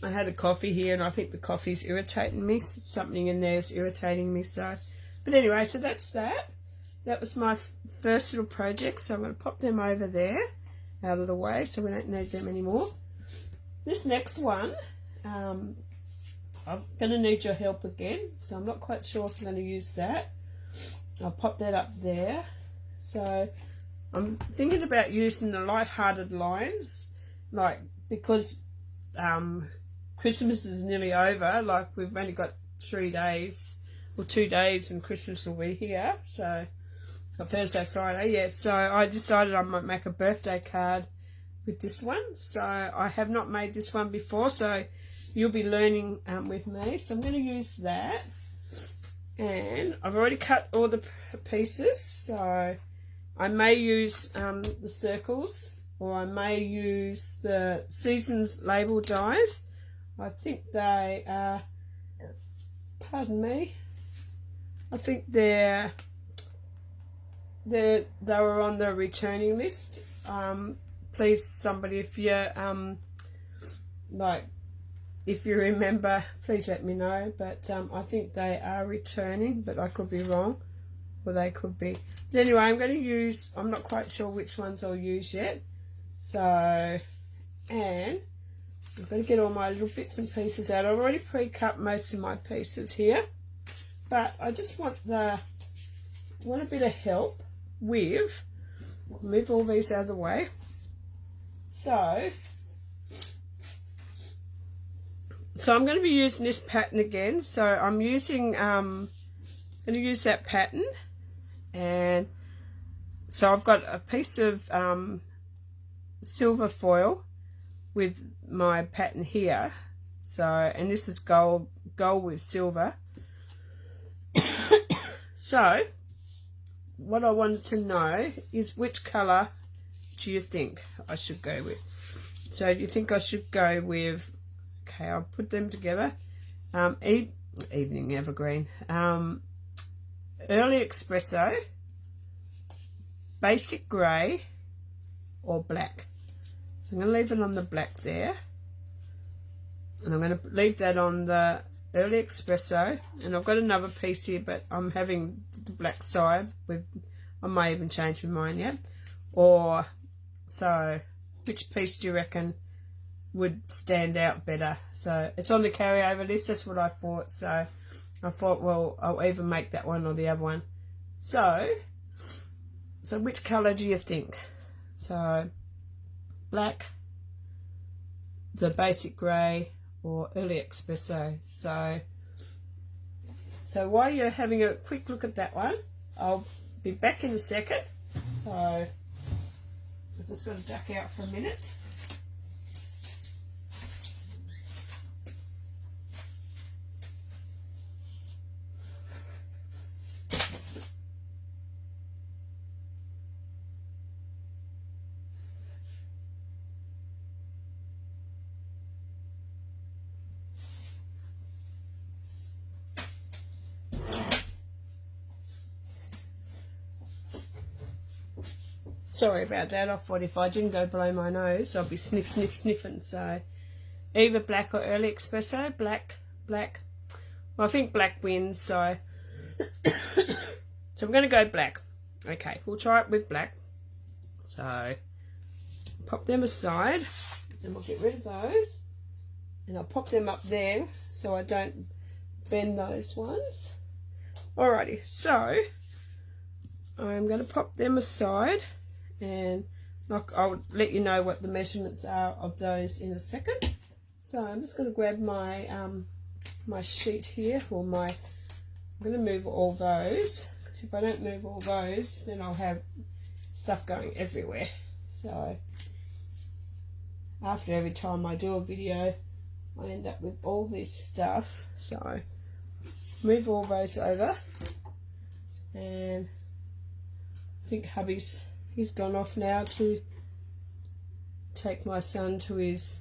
I had a coffee here and I think the coffee's irritating me. Something in there is irritating me, so. But anyway, so that's that. That was my first little project, so I'm going to pop them over there out of the way so we don't need them anymore. This next one, I'm going to need your help again, so I'm not quite sure if I'm going to use that. I'll pop that up there. So I'm thinking about using the light-hearted lines, like, because Christmas is nearly over, like we've only got 3 days, or 2 days and Christmas will be here, so Thursday, Friday, yeah, so I decided I might make a birthday card with this one. So I have not made this one before, so you'll be learning with me. So I'm going to use that, and I've already cut all the pieces, so I may use the circles, or I may use the Seasons label dies. I think they are, pardon me, I think they were on the returning list. Please, somebody, if you like, if you remember, please let me know. But I think they are returning, but I could be wrong, or they could be. But anyway, I'm going to use, I'm not quite sure which ones I'll use yet. So, and I'm going to get all my little bits and pieces out. I've already pre-cut most of my pieces here, but I just want a bit of help with, move all these out of the way. So I'm going to be using this pattern again. So I'm using, going to use that pattern, and so I've got a piece of silver foil with my pattern here. So, and this is gold with silver. So what I wanted to know is, which colour do you think I should go with? So you think I should go with, okay, I'll put them together. Evening Evergreen, Early Espresso, Basic Grey, or Black. So I'm going to leave it on the black there, and I'm going to leave that on the Early Espresso, and I've got another piece here, but I'm having the black side with, I may even change my mind yet. Or, so which piece do you reckon would stand out better? So it's on the carryover list, that's what I thought. So I thought, well, I'll either make that one or the other one. So which colour do you think? So black, the Basic Grey, or Early Espresso. So while you're having a quick look at that one, I'll be back in a second. So I've just got to duck out for a minute. Sorry about that. I thought if I didn't go below my nose, I'd be sniffing. So either black or Early Espresso. Black. Well, I think black wins, so I'm going to go black. Okay, we'll try it with black. So pop them aside, and we'll get rid of those, and I'll pop them up there so I don't bend those ones. Alrighty, so I'm going to pop them aside, and I'll let you know what the measurements are of those in a second. So I'm just going to grab my my sheet here, or I'm going to move all those, because if I don't move all those, then I'll have stuff going everywhere. So after every time I do a video, I end up with all this stuff. So move all those over, and I think hubby's, he's gone off now to take my son to his,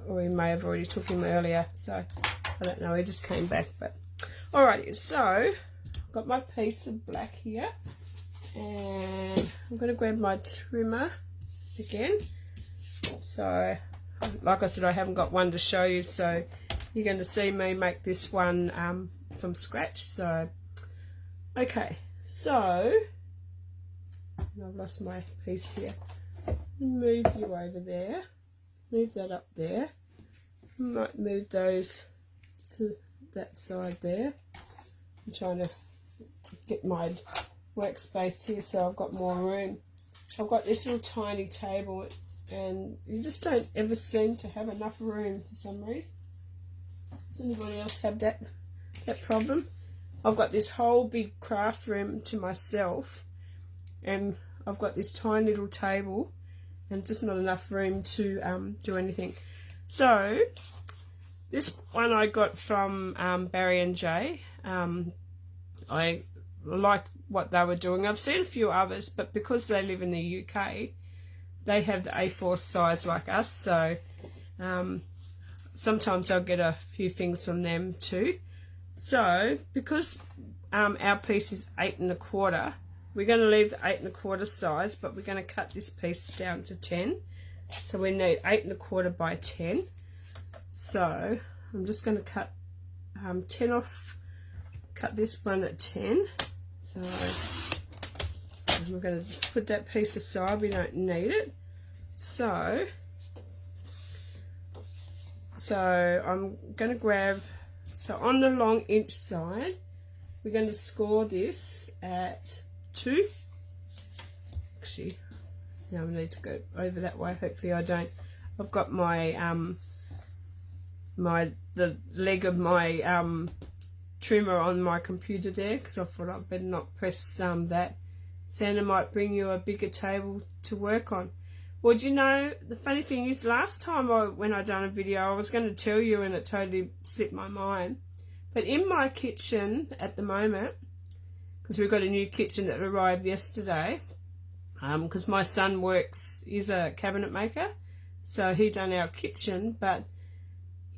or he may have already took him earlier, so I don't know, he just came back. But Alrighty, so I've got my piece of black here, and I'm going to grab my trimmer again. So like I said, I haven't got one to show you, so you're going to see me make this one from scratch. So okay, so I've lost my piece here. Move you over there, move that up there. I might move those to that side there. I'm trying to get my workspace here so I've got more room. I've got this little tiny table, and you just don't ever seem to have enough room for some reason. Does anybody else have that problem? I've got this whole big craft room to myself, and I've got this tiny little table and just not enough room to do anything. So this one I got from Barry and Jay. I liked what they were doing. I've seen a few others, but because they live in the UK, they have the A4 size like us, so sometimes I'll get a few things from them too. So because our piece is 8 1/4, we're going to leave the 8 1/4 size, but we're going to cut this piece down to 10. So we need 8 1/4 by 10. So I'm just going to cut 10 off, cut this one at 10. So we're going to put that piece aside, we don't need it. So I'm going to grab, so on the long inch side, we're going to score this at 2. Actually, now I need to go over that way, hopefully I don't. I've got my the leg of my trimmer on my computer there, because I thought I'd better not press that. Santa might bring you a bigger table to work on. Well, do you know, the funny thing is, last time when I done a video, I was going to tell you and it totally slipped my mind. But in my kitchen at the moment, because we've got a new kitchen that arrived yesterday, because my son is a cabinet maker, so he done our kitchen. But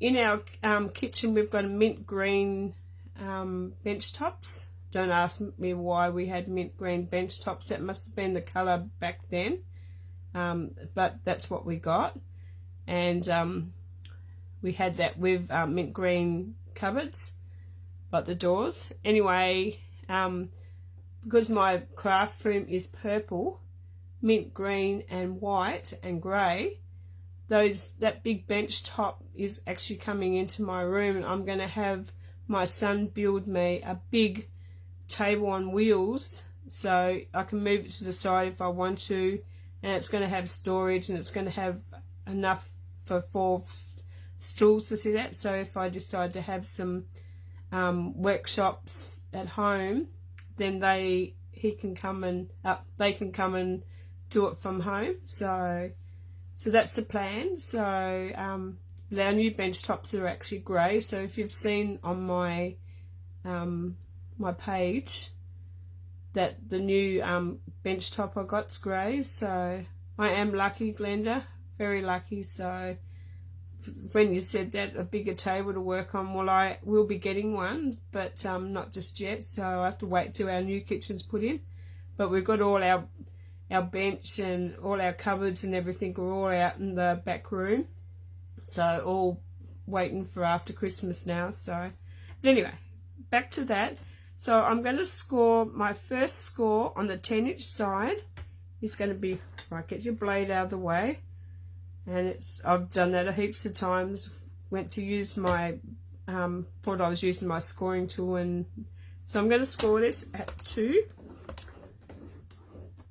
in our kitchen, we've got a mint green bench tops. Don't ask me why we had mint green bench tops. That must have been the colour back then. But that's what we got. And we had that with mint green cupboards, like the doors. Anyway, because my craft room is purple, mint green and white and grey, that big bench top is actually coming into my room, and I'm going to have my son build me a big table on wheels so I can move it to the side if I want to, and it's going to have storage, and it's going to have enough for 4 stools to sit at. So if I decide to have some workshops at home, then they can come and do it from home. So that's the plan. So our new bench tops are actually grey. So if you've seen on my my page that the new bench top I got's grey, so I am lucky, Glenda, very lucky. So when you said that, a bigger table to work on, well, I will be getting one, but not just yet, so I have to wait till our new kitchen's put in. But we've got all our bench and all our cupboards and everything are all out in the back room, so all waiting for after Christmas now. So but anyway, back to that. So I'm going to score, my first score on the 10-inch side is going to be, right, get your blade out of the way, and I've done that heaps of times. Went to use my, thought I was using my scoring tool, and so I'm going to score this at 2,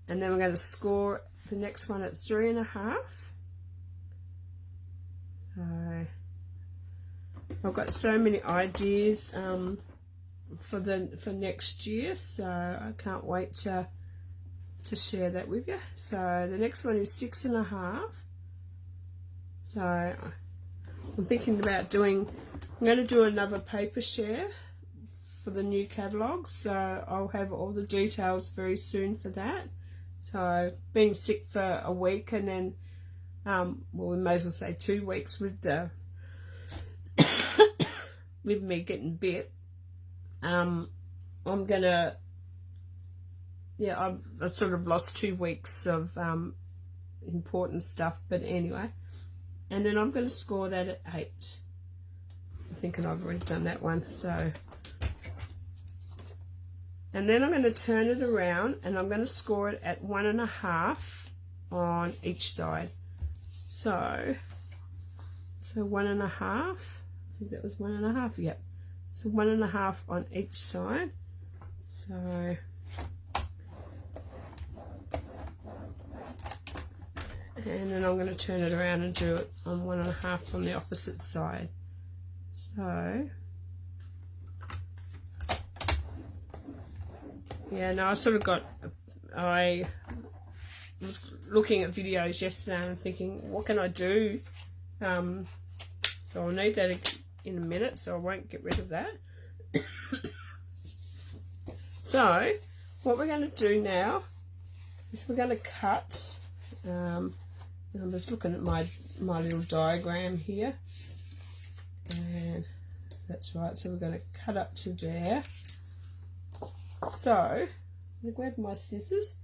and then we're going to score the next one at 3.5. So I've got so many ideas for next year, so I can't wait to share that with you. So the next one is 6.5. So I'm thinking about I'm going to do another paper share for the new catalogue, so I'll have all the details very soon for that. So being sick for a week, and then well, we may as well say 2 weeks with with me getting bit. I'm gonna, yeah, I've sort of lost 2 weeks of important stuff, but anyway. And then I'm going to score that at 8. I'm thinking I've already done that one, so. And then I'm going to turn it around and I'm going to score it at 1.5 on each side. So 1.5, I think that was 1.5, yep. So 1.5 on each side. So and then I'm going to turn it around and do it on 1.5 on the opposite side. So yeah, no, I sort of got, I was looking at videos yesterday and thinking, what can I do? So I'll need that in a minute, so I won't get rid of that. So what we're going to do now is we're going to cut, I'm just looking at my little diagram here, and that's right, so we're going to cut up to there. So I'm going to grab my scissors,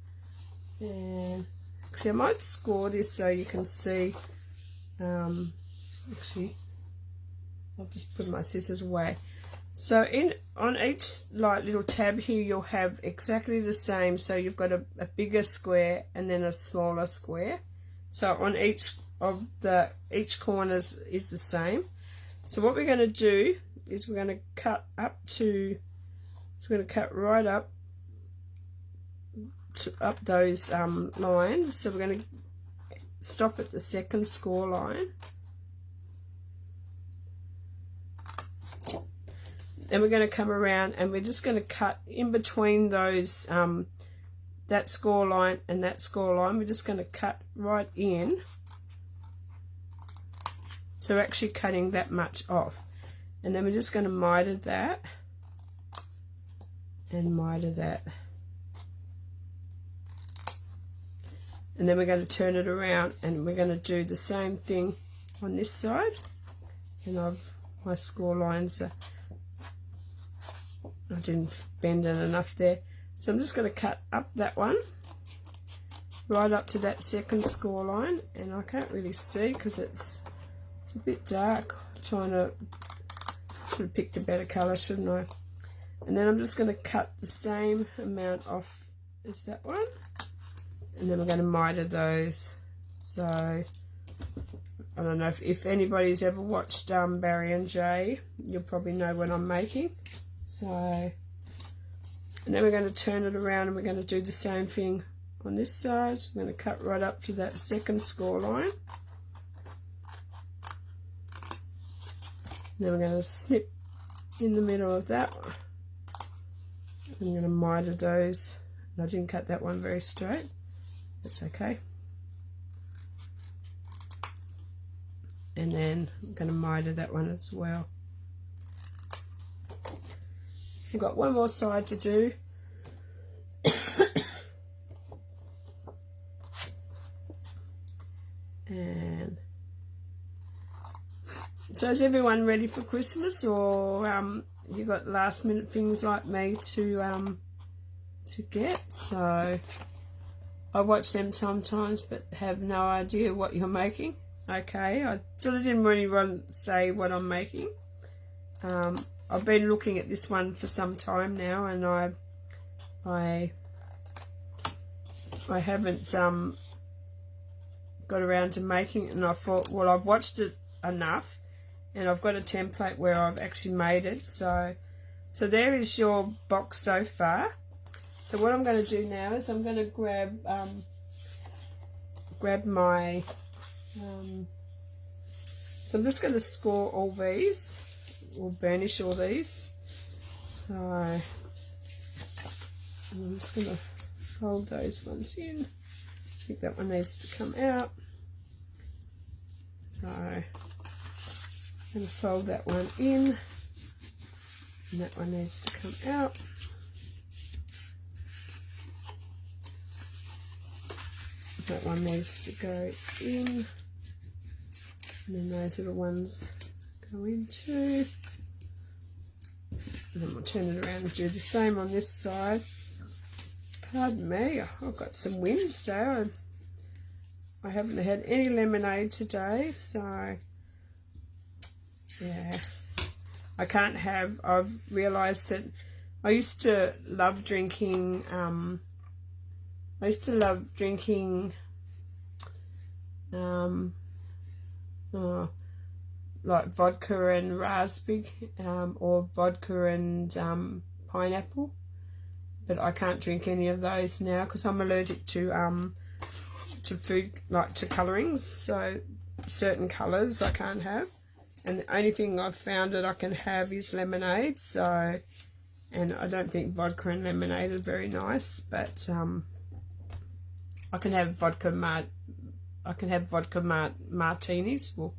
and actually I might score this so you can see, actually I'll just put my scissors away. So on each like little tab here you'll have exactly the same, so you've got a bigger square and then a smaller square. So on each of each corners is the same. So what we're going to do is we're going to cut up to, so we're going to cut right up those lines. So we're going to stop at the second score line. Then we're going to come around and we're just going to cut in between those, that score line and that score line. We're just going to cut right in. So we're actually cutting that much off. And then we're just going to miter that and miter that. And then we're going to turn it around and we're going to do the same thing on this side. And my score lines are, I didn't bend it enough there. So I'm just going to cut up that one, right up to that second score line. And I can't really see because it's a bit dark. Should have picked a better colour, shouldn't I? And then I'm just going to cut the same amount off as that one. And then we're going to miter those. So I don't know if anybody's ever watched Barry and Jay, you'll probably know what I'm making. So, and then we're going to turn it around and we're going to do the same thing on this side. I'm going to cut right up to that second score line. Then we're going to snip in the middle of that one. I'm going to miter those. I didn't cut that one very straight. That's okay. And then I'm going to miter that one as well. I've got one more side to do. And so is everyone ready for Christmas, or you got last minute things like me to get? So I watch them sometimes but have no idea what you're making. Okay, I sort of didn't really want to say what I'm making. I've been looking at this one for some time now, and I haven't got around to making it, and I thought, well, I've watched it enough and I've got a template where I've actually made it. So there is your box so far. So what I'm going to do now is I'm going to grab my so I'm just going to score all these, or burnish all these. So I'm just going to fold those ones in. I think that one needs to come out. So I'm going to fold that one in, and that one needs to come out. That one needs to go in, and then those little ones go in too. And then we'll turn it around and do the same on this side. Pardon me, I've got some wind today. I haven't had any lemonade today, so yeah. I've realised that I used to love drinking, like vodka and raspberry, or vodka and pineapple, but I can't drink any of those now because I'm allergic to food, like to colourings, so certain colours I can't have, and the only thing I've found that I can have is lemonade. So, and I don't think vodka and lemonade are very nice, but I can have vodka martinis. Well,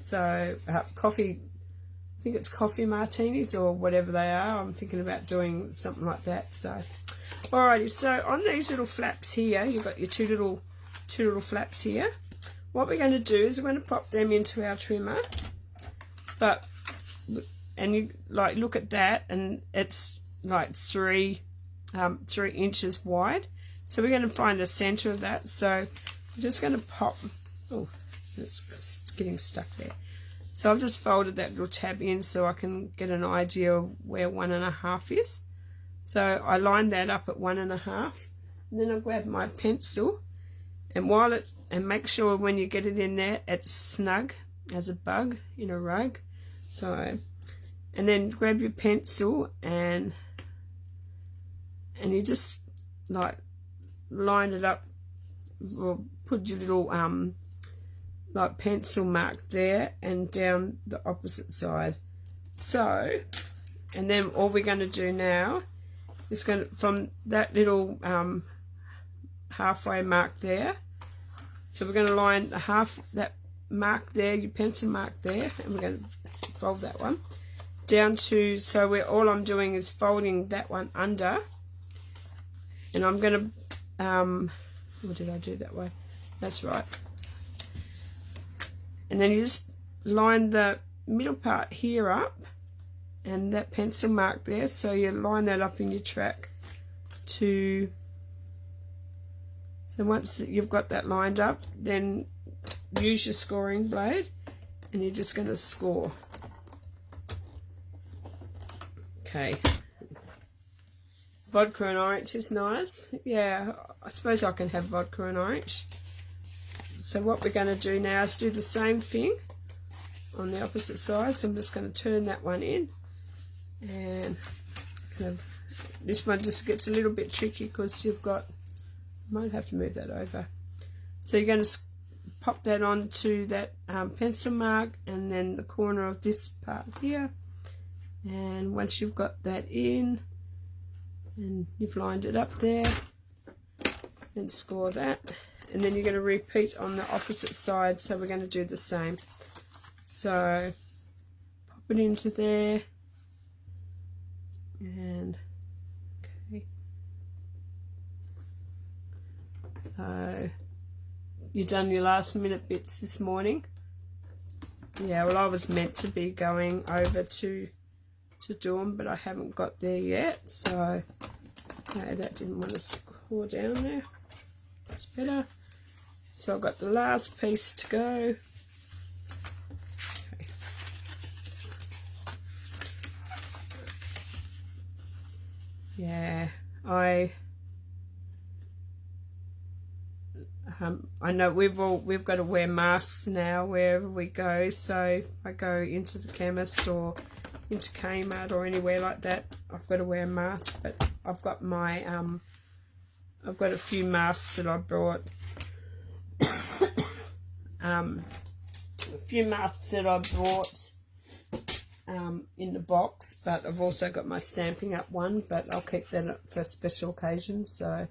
so coffee, I think it's coffee martinis or whatever they are. I'm thinking about doing something like that. So, alrighty. So on these little flaps here, you've got your two little flaps here. What we're going to do is we're going to pop them into our trimmer. And you like look at that, and it's like 3 inches wide. So we're going to find the center of that. So I'm just going to pop. Oh, it's getting stuck there. So I've just folded that little tab in so I can get an idea of where 1.5 is. So I lined that up at 1.5, and then I grab my pencil, and and make sure when you get it in there, it's snug as a bug in a rug. So, and then grab your pencil and you just like line it up, or put your little like pencil mark there and down the opposite side. So, and then all we're going to do now is from that little halfway mark there. So we're going to line that mark there, your pencil mark there, and we're going to fold that one down to, so all I'm doing is folding that one under, and I'm going to, what did I do that way? That's right. And then you just line the middle part here up, and that pencil mark there, so you line that up in your track to, so once you've got that lined up, then use your scoring blade, and you're just going to score. Okay. Vodka and orange is nice. Yeah, I suppose I can have vodka and orange. So what we're going to do now is do the same thing on the opposite side. So I'm just going to turn that one in, and this one just gets a little bit tricky because you've got, might have to move that over. So you're going to pop that onto that pencil mark, and then the corner of this part here. And once you've got that in and you've lined it up there, then score that. And then you're going to repeat on the opposite side, so we're going to do the same. So pop it into there, and okay. So you've done your last minute bits this morning. Yeah, well, I was meant to be going over to do them, but I haven't got there yet. So okay, that didn't want to score down there. That's better. So I've got the last piece to go. Okay. Yeah, I know we've got to wear masks now wherever we go. So if I go into the chemist or into Kmart or anywhere like that, I've got to wear a mask. But I've got my I've got a few masks that I brought. A few masks that I brought in the box, but I've also got my Stampin' Up one, but I'll keep that up for special occasions. So,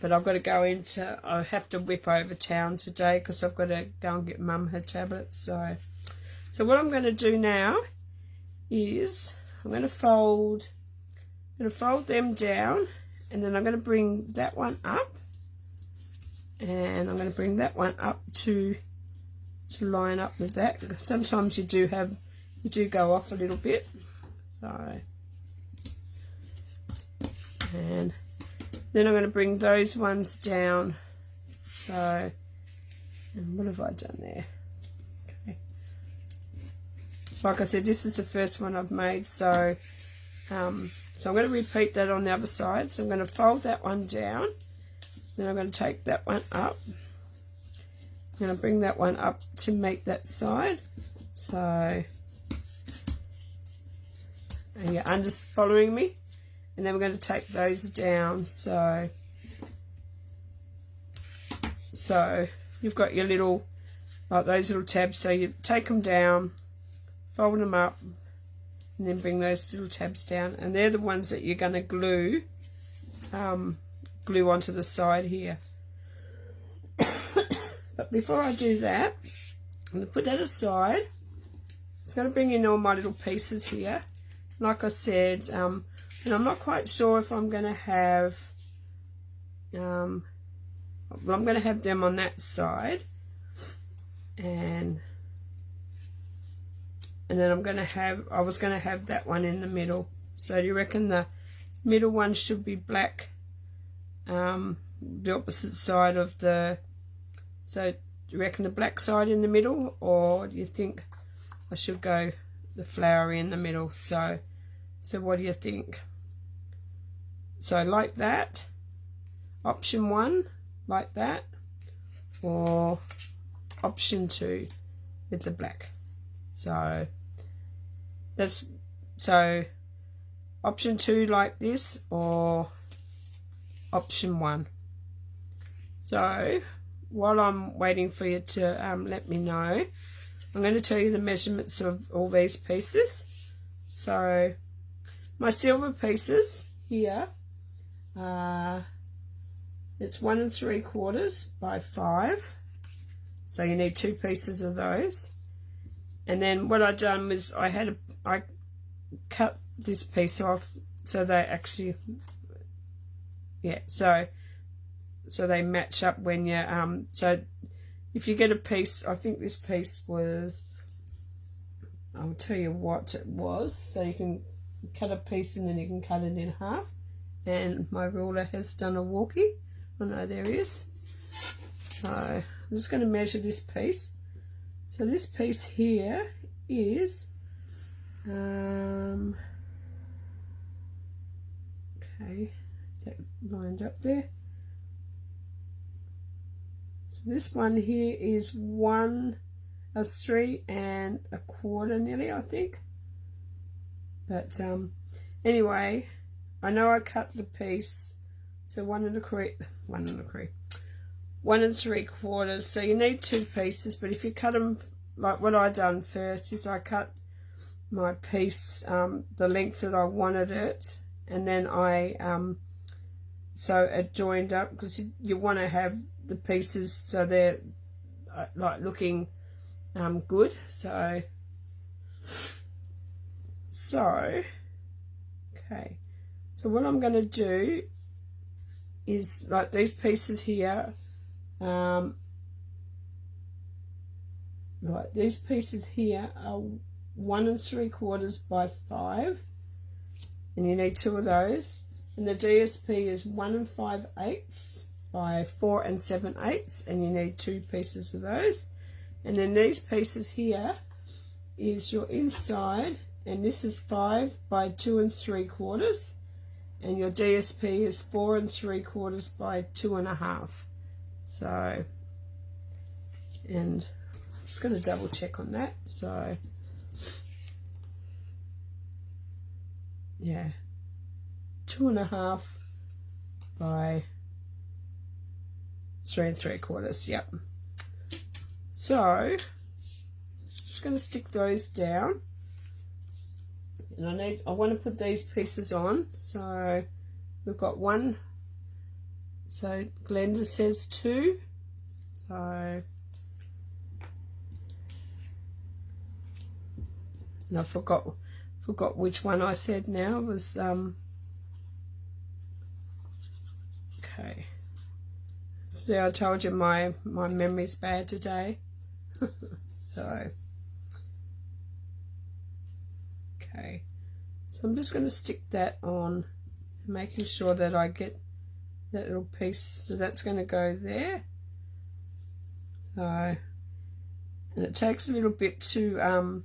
but I've got to go into, I have to whip over town today because I've got to go and get Mum her tablets. So what I'm going to do now is I'm going to fold them down, and then I'm going to bring that one up, and I'm going to bring that one up to line up with that. Sometimes you do go off a little bit, so And then I'm going to bring those ones down. So, and what have I done there? Okay. Like I said, this is the first one I've made, so I'm going to repeat that on the other side. So I'm going to fold that one down, then I'm going to take that one up. I'm going to bring that one up to meet that side. So, and you're just following me, and then we're going to take those down. So you've got your little, like those little tabs, so you take them down, fold them up, and then bring those little tabs down, and they're the ones that you're going to glue onto the side here. But before I do that, I'm going to put that aside. It's going to bring in all my little pieces here. Like I said, and I'm not quite sure if I'm going to have, well, I'm going to have them on that side, and then I'm going to have, I was going to have that one in the middle. So do you reckon the middle one should be black, the opposite side of the, so do you reckon the black side in the middle, or do you think I should go the flowery in the middle? So what do you think? So like that, option 1, like that, or option 2 with the black. So that's, so option 2 like this, or option 1. So while I'm waiting for you to let me know, I'm going to tell you the measurements of all these pieces. So my silver pieces here, it's 1 3/4 by 5. So you need 2 pieces of those. And then what I done was I cut this piece off, so they actually, yeah, so they match up when you so if you get a piece, I think this piece was, I'll tell you what it was, so you can cut a piece and then you can cut it in half. And my ruler has done a walkie. Oh no, there he is. So I'm just going to measure this piece. So this piece here is okay, is that lined up there? So this one here is 1 3 1/4 nearly, I think. But anyway, I know I cut the piece, so 1 3/4. So you need 2 pieces, but if you cut them like what I done first is I cut my piece the length that I wanted it, and then I so it joined up, because you want to have the pieces so they're like looking good. So okay, so what I'm going to do is, like these pieces here, right, these pieces here are 1 3/4 by 5, and you need 2 of those. And the DSP is 1 5/8 by 4 7/8, and you need 2 pieces of those. And then these pieces here is your inside, and this is 5 by 2 3/4, and your DSP is 4 3/4 by 2 1/2. So, and I'm just going to double check on that. So yeah, 2 1/2 by 3 3/4. Yep. So just going to stick those down, and I want to put these pieces on. So we've got 1. So Glenda says 2. So, and I forgot which one I said now. It was okay. See, I told you my memory's bad today. So okay, so I'm just going to stick that on making sure that I get that little piece. So that's going to go there. So, and it takes a little bit to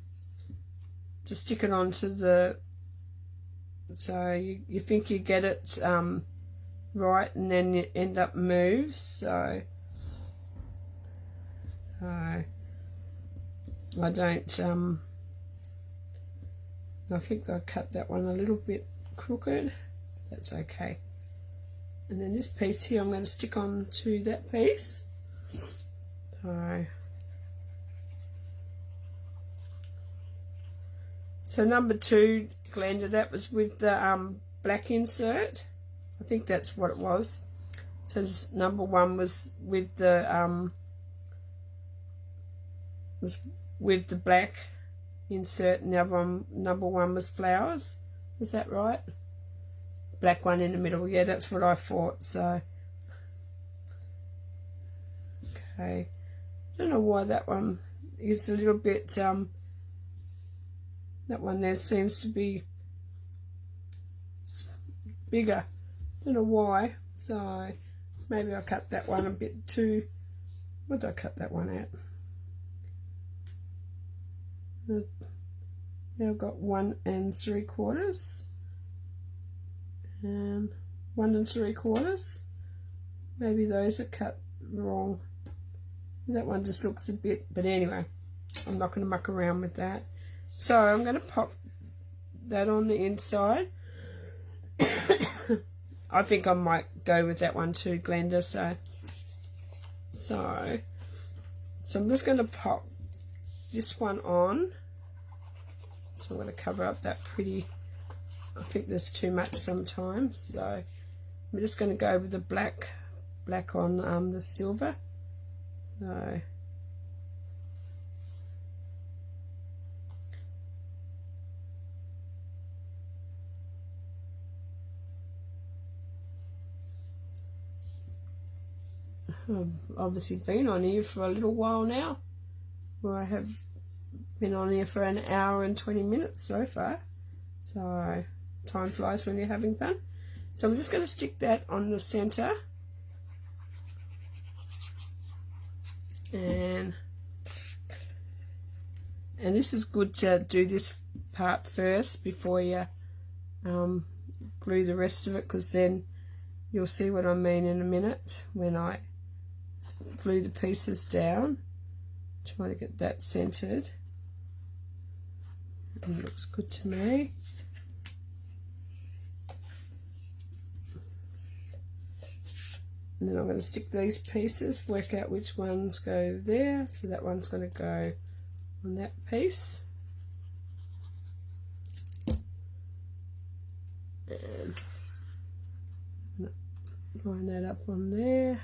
stick it onto the, so you think you get it right, and then you end up moves. So I don't I think I cut that one a little bit crooked. That's okay. And then this piece here I'm going to stick on to that piece. So number 2, Glenda, that was with the black insert. I think that's what it was. So this number 1 was with the black insert, and the other one, number 1, was flowers. Is that right? Black one in the middle. Yeah, that's what I thought. So okay, I don't know why that one is a little bit that one there seems to be bigger. Don't know why. So maybe I cut that one a bit too. What did I cut that one at? Now I've got 1 3/4 and 1 3/4. Maybe those are cut wrong. That one just looks a bit, but anyway, I'm not going to muck around with that. So I'm going to pop that on the inside. I think I might go with that one too, Glenda. So I'm just going to pop this one on. So I'm going to cover up that pretty, I think there's too much sometimes. So I'm just going to go with the black on the silver. So I've obviously been on here for a little while now, where I have been on here for an hour and 20 minutes so far. So time flies when you're having fun. So I'm just going to stick that on the center, and this is good to do this part first before you glue the rest of it, because then you'll see what I mean in a minute when I glue the pieces down. Try to get that centered. It looks good to me. And then I'm going to stick these pieces, work out which ones go there. So that one's going to go on that piece. And line that up on there.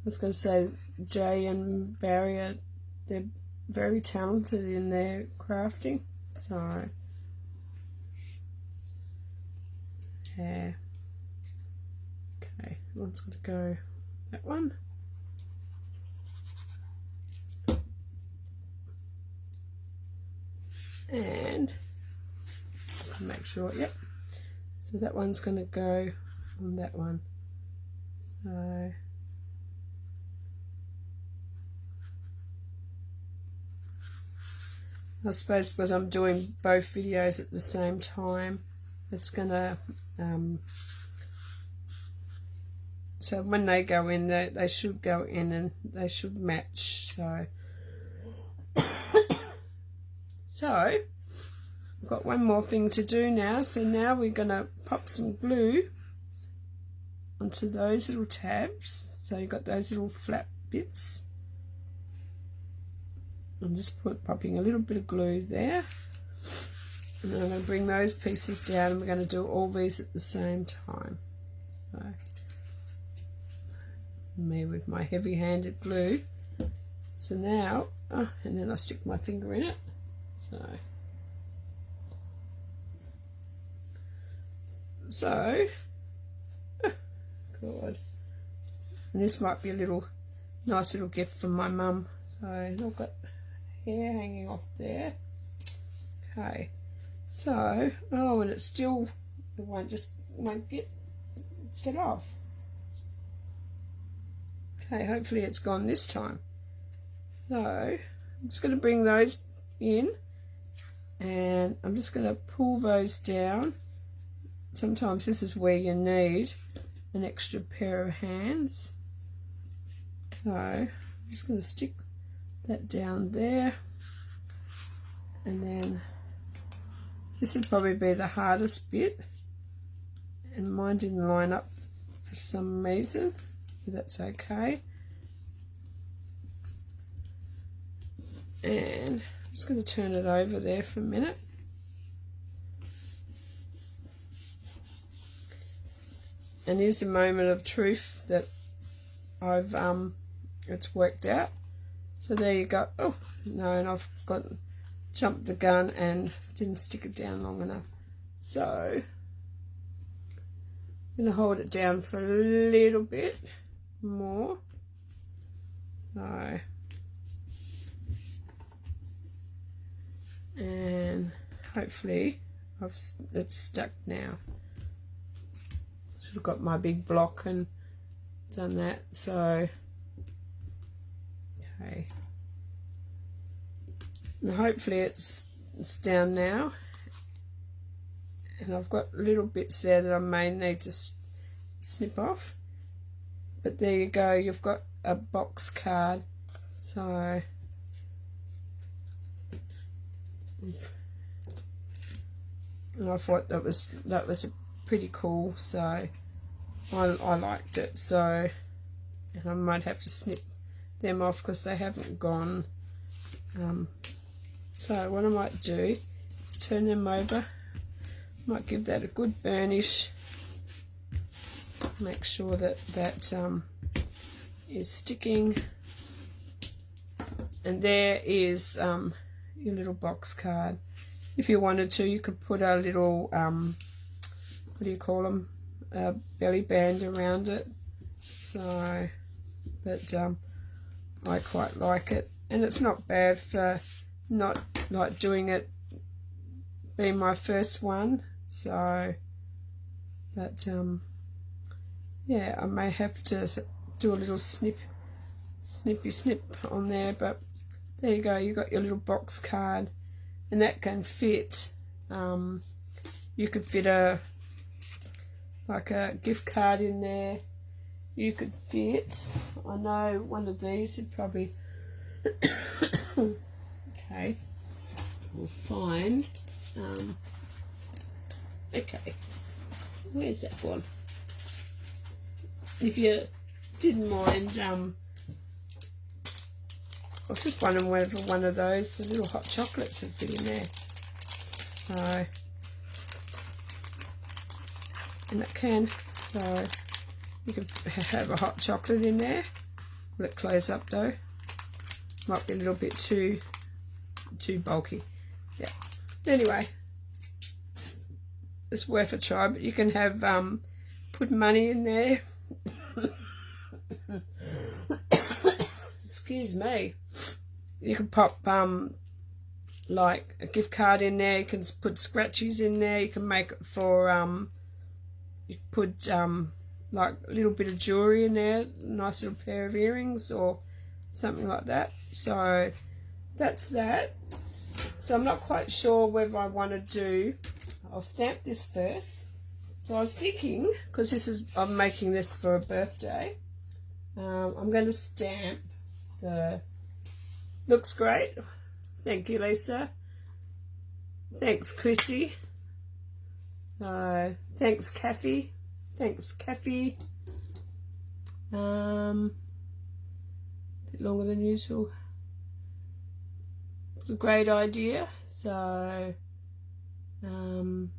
I was going to say Jay and Barry, they're very talented in their crafting. So yeah, okay, one's got to go that one. And make sure, yep, so that one's going to go on that one. So I suppose because I'm doing both videos at the same time, it's gonna so when they go in, they should go in and they should match. So I've got one more thing to do now. So now we're gonna pop some glue onto those little tabs. So you've got those little flat bits. I'm just popping a little bit of glue there, and then I'm going to bring those pieces down, and we're going to do all these at the same time. So me with my heavy-handed glue. So now, and then I stick my finger in it. So God, and this might be a nice little gift from my mum. So I've got hair hanging off there. Okay, so, oh, and it's still, it won't get off. Okay, hopefully it's gone this time. So, I'm just going to bring those in, and I'm just going to pull those down. Sometimes this is where you need an extra pair of hands. So, I'm just going to stick that down there, and then this would probably be the hardest bit, and mine didn't line up for some reason, but that's okay. And I'm just going to turn it over there for a minute. And here's the moment of truth that I've it's worked out. So there you go. Oh no, and I've jumped the gun and didn't stick it down long enough. So I'm going to hold it down for a little bit more. So, and hopefully it's stuck now. Should have got my big block and done that. So okay, and hopefully it's down now, and I've got little bits there that I may need to snip off, but there you go, you've got a box card. So and I thought that was pretty cool, so I liked it. So, and I might have to snip them off because they haven't gone. So what I might do is turn them over. Might give that a good burnish. Make sure that is sticking. And there is your little box card. If you wanted to, you could put a little what do you call them? A belly band around it. So, but I quite like it, and it's not bad for not like doing it being my first one. So, but yeah, I may have to do a little snippy snip on there, but there you go, you got your little box card, and that can fit. You could fit like a gift card in there. You could fit, I know one of these would probably okay, we'll find okay, where's that one? If you didn't mind, I was just wondering whether one of those, the little hot chocolates would fit in there. So, and it can, so you could have a hot chocolate in there. Will it close up though? Might be a little bit too bulky. Yeah. Anyway, it's worth a try. But you can have put money in there. Excuse me. You can pop like a gift card in there. You can put scratchies in there. You can make it for you put like a little bit of jewelry in there, nice little pair of earrings or something like that. So that's that. So I'm not quite sure whether I want to do, I'll stamp this first. So I was thinking, because I'm making this for a birthday, I'm going to stamp the, looks great. Thank you, Lisa. Thanks, Chrissy. Thanks, Kathy. Thanks, Kathy. A bit longer than usual. It's a great idea. So, I'll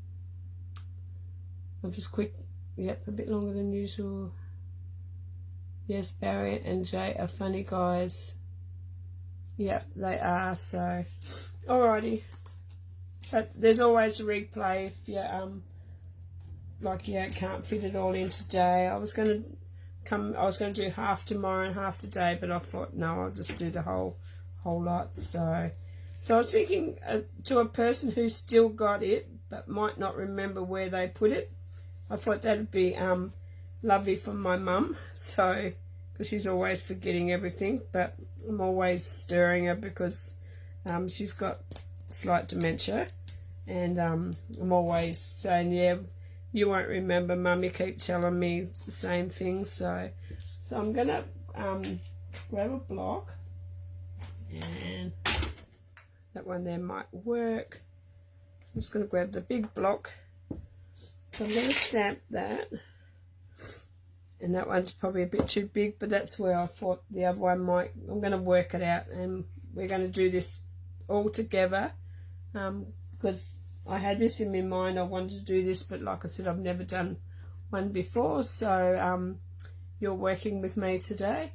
just quick. Yep, a bit longer than usual. Yes, Barry and Jay are funny guys. Yep, they are. So, alrighty. But there's always a replay if you can't fit it all in today. I was going to do half tomorrow and half today, but I thought no, I'll just do the whole whole lot. So I was thinking to a person who's still got it but might not remember where they put it, I thought that'd be lovely for my mum. So, because she's always forgetting everything, but I'm always stirring her because she's got slight dementia, and I'm always saying, yeah, you won't remember, Mum, you keep telling me the same thing. So I'm gonna grab a block, and that one there might work. I'm just gonna grab the big block. So I'm gonna stamp that, and that one's probably a bit too big, but that's where I thought the other one might. I'm gonna work it out, and we're gonna do this all together, because I had this in my mind. I wanted to do this, but like I said, I've never done one before, so you're working with me today.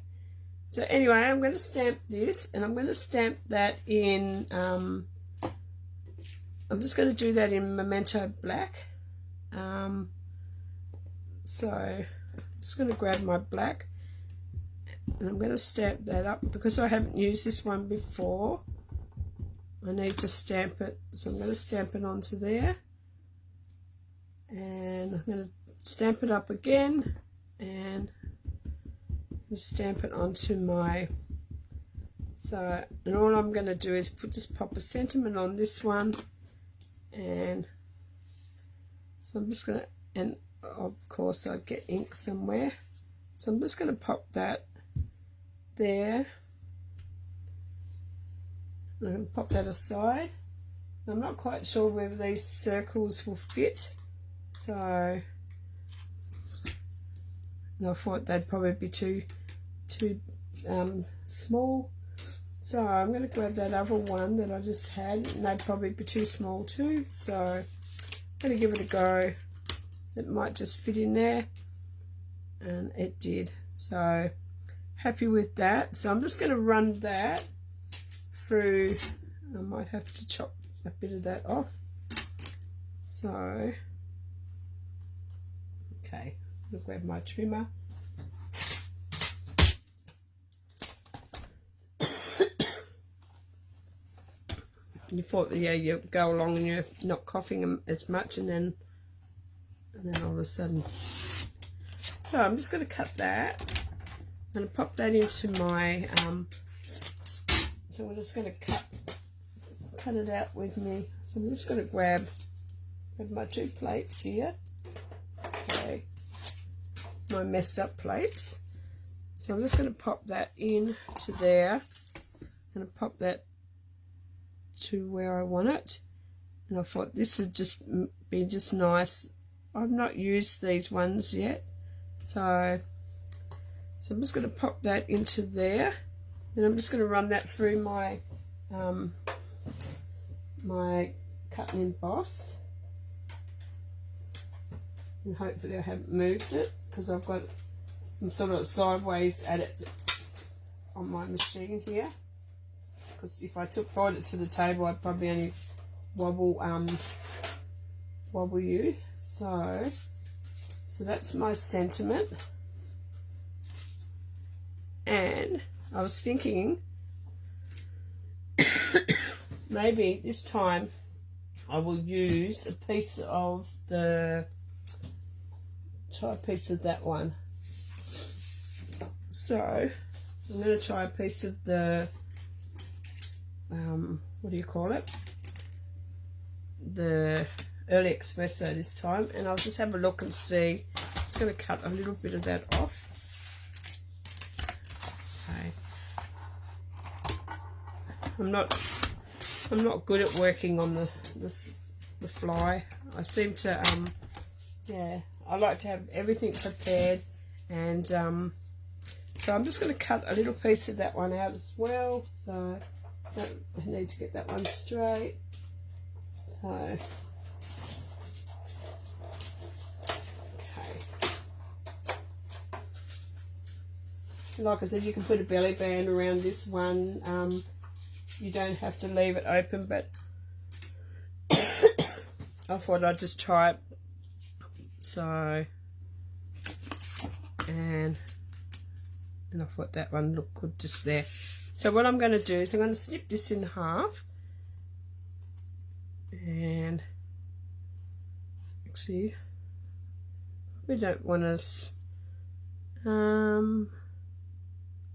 So anyway, I'm going to stamp this, and I'm going to stamp that in, I'm just going to do that in Memento Black. So I'm just going to grab my black, and I'm going to stamp that up because I haven't used this one before. I need to stamp it, so I'm going to stamp it onto there, and I'm going to stamp it up again, and stamp it onto my, and all I'm going to do is just pop a sentiment on this one, and so I'm just going to, and of course I get ink somewhere, so I'm just going to pop that there. I'm going to pop that aside. I'm not quite sure whether these circles will fit, so I thought they'd probably be too small. So I'm going to grab that other one that I just had, and they'd probably be too small too. So I'm going to give it a go. It might just fit in there, and it did. So happy with that. So I'm just going to run that through. I might have to chop a bit of that off. So okay, I'll grab my trimmer. You thought, yeah, you go along and you're not coughing as much, and then all of a sudden. So I'm just going to cut that. I'm going to pop that into my so we're just going to cut it out with me. So I'm just going to grab my 2 plates here. Okay, my messed up plates. So I'm just going to pop that in to there. I'm going to pop that to where I want it, and I thought this would just be just nice. I've not used these ones yet, so I'm just going to pop that into there, and I'm just going to run that through my my cut and emboss, and hopefully I haven't moved it because I'm sort of sideways at it on my machine here, because if I brought it to the table I'd probably only wobble you. So that's my sentiment, and I was thinking maybe this time I will use a piece of that one. So I'm going to try a piece of the what do you call it, the early espresso this time, and I'll just have a look and see. I'm just going to cut a little bit of that off. Okay. I'm not good at working on the fly. I seem to yeah, I like to have everything prepared, and so I'm just going to cut a little piece of that one out as well. So I need to get that one straight. So okay, like I said, you can put a belly band around this one. You don't have to leave it open, but I thought I'd just try it. So and I thought that one looked good just there. So what I'm going to do is I'm going to snip this in half, and actually we don't want to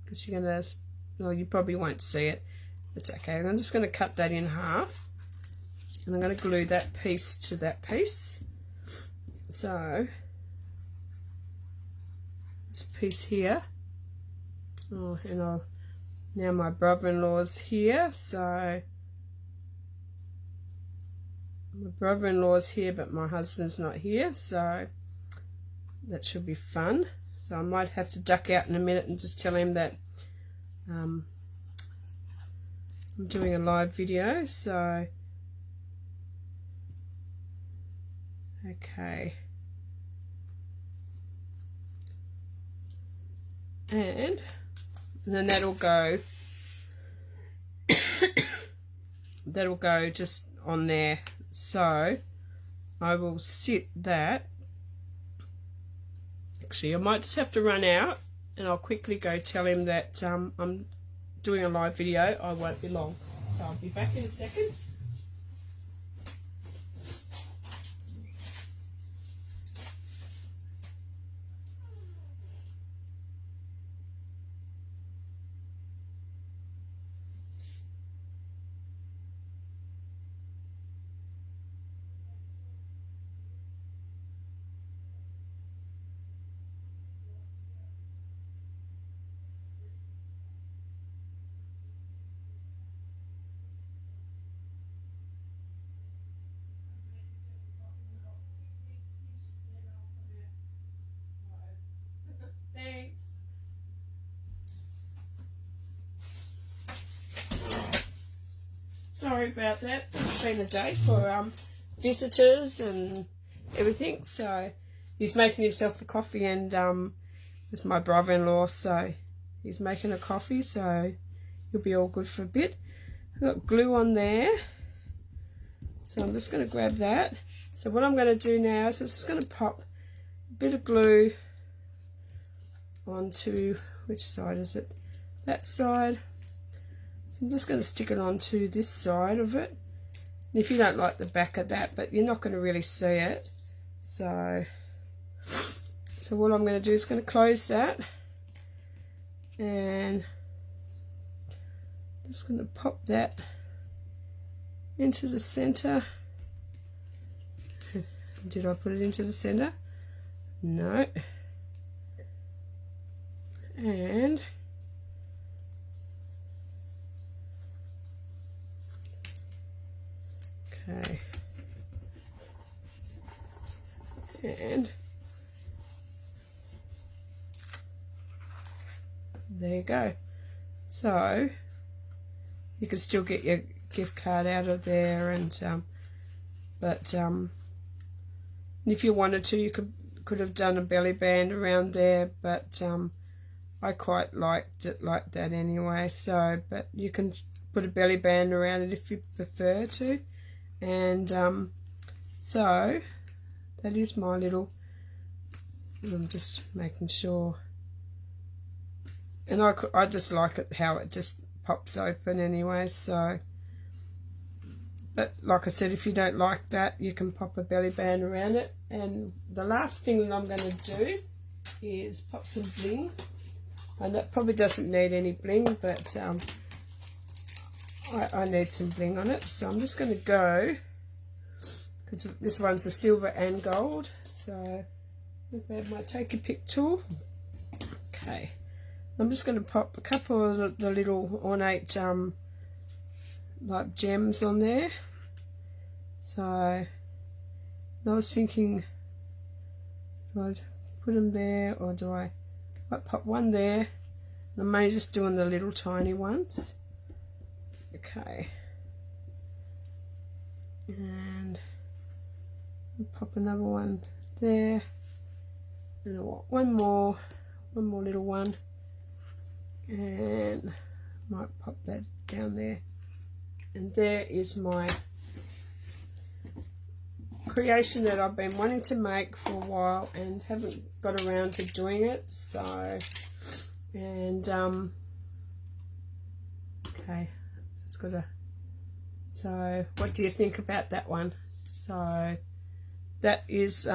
because you're going to, well, you probably won't see it. It's okay. I'm just going to cut that in half, and I'm going to glue that piece to that piece. So this piece here, oh, and now my brother-in-law's here, so my brother-in-law's here but my husband's not here, so that should be fun. So I might have to duck out in a minute and just tell him that I'm doing a live video. So okay, and then that'll go that'll go just on there. So I will sit that. Actually, I might just have to run out, and I'll quickly go tell him that I'm doing a live video. I won't be long, so I'll be back in a second. Thanks. Sorry about that. It's been a day for visitors and everything. So he's making himself a coffee, and it's my brother-in-law, so he's making a coffee, so he'll be all good for a bit. I've got glue on there, so I'm just going to grab that. So what I'm going to do now is I'm just going to pop a bit of glue onto, which side is it? That side. So I'm just going to stick it onto this side of it. And if you don't like the back of that, but you're not going to really see it, so what I'm going to do is going to close that, and just going to pop that into the center. Did I put it into the center? No. And okay, and there you go. So you can still get your gift card out of there, and if you wanted to, you could have done a belly band around there, but I quite liked it like that anyway. So, but you can put a belly band around it if you prefer to. And so that is my little, I'm just making sure, and I just like it how it just pops open anyway. So, but like I said, if you don't like that, you can pop a belly band around it. And the last thing that I'm going to do is pop some bling, and that probably doesn't need any bling, but I need some bling on it. So I'm just going to go, because this one's a silver and gold, so I'll grab my take a pick tool. Okay, I'm just going to pop a couple of the little ornate like gems on there. So I was thinking, do I put them there, or do I pop one there? I'm only just doing the little tiny ones. Okay, and pop another one there, and I want one more little one, and might pop that down there. And there is my creation that I've been wanting to make for a while and haven't got around to doing it. So, and Okay, just gotta. So, what do you think about that one? So, that is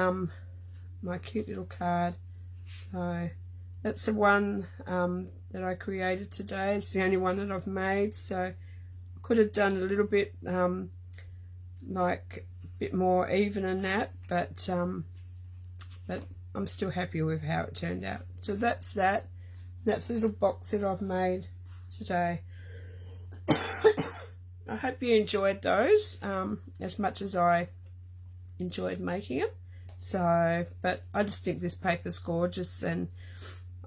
my cute little card. So, that's the one that I created today. It's the only one that I've made. So, I could have done a little bit like a bit more even than that, but I'm still happy with how it turned out. So that's that. That's the little box that I've made today. I hope you enjoyed those as much as I enjoyed making them. So, but I just think this paper's gorgeous, and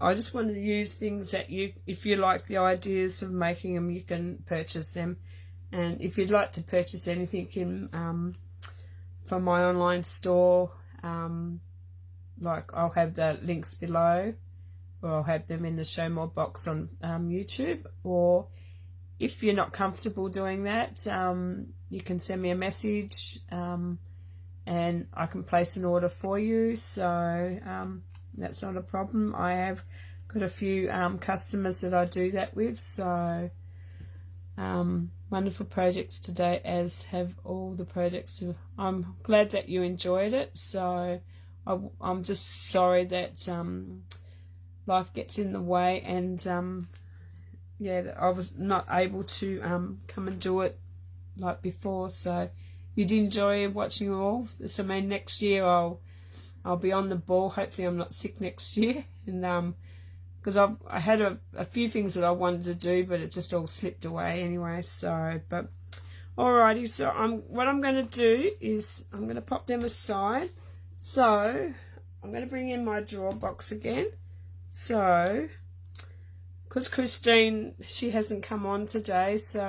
I just wanted to use things that if you like the ideas of making them, you can purchase them. And if you'd like to purchase anything from my online store, like I'll have the links below, or I'll have them in the show more box on YouTube. Or if you're not comfortable doing that, you can send me a message and I can place an order for you. So that's not a problem. I have got a few customers that I do that with. So wonderful projects today, as have all the projects. I'm glad that you enjoyed it. So I'm just sorry that life gets in the way, and yeah, I was not able to come and do it like before. So you did enjoy watching all. So I mean, next year I'll be on the ball. Hopefully I'm not sick next year, and because I had a few things that I wanted to do, but it just all slipped away anyway. So, but alrighty. So what I'm going to do is I'm going to pop them aside. So I'm going to bring in my drawer box again. So, because Christine, she hasn't come on today, so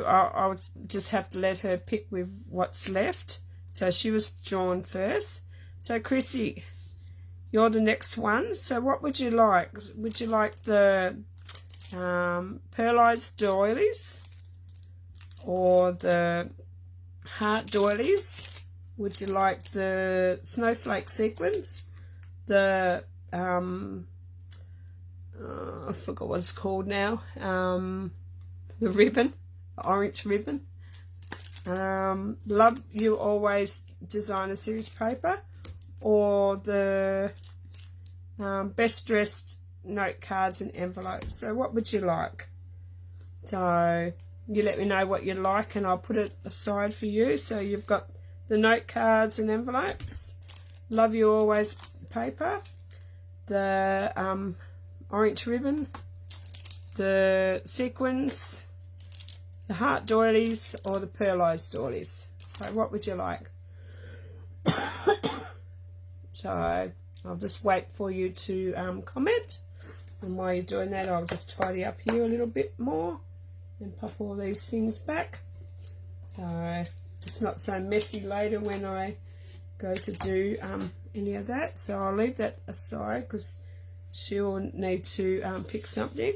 I'll just have to let her pick with what's left. So she was drawn first. So Chrissy, you're the next one. So what would you like? Would you like the pearlized doilies or the heart doilies? Would you like the snowflake sequins? The I forgot what it's called now. The ribbon, the orange ribbon. Love You Always designer series paper, or the best dressed note cards and envelopes. So what would you like? So you let me know what you like, and I'll put it aside for you. So you've got the note cards and envelopes, Love You Always paper, the orange ribbon, the sequins, the heart doilies, or the pearlized doilies. So what would you like? So I'll just wait for you to comment, and while you're doing that, I'll just tidy up here a little bit more and pop all these things back, so it's not so messy later when I go to do any of that. So I'll leave that aside because she'll need to pick something,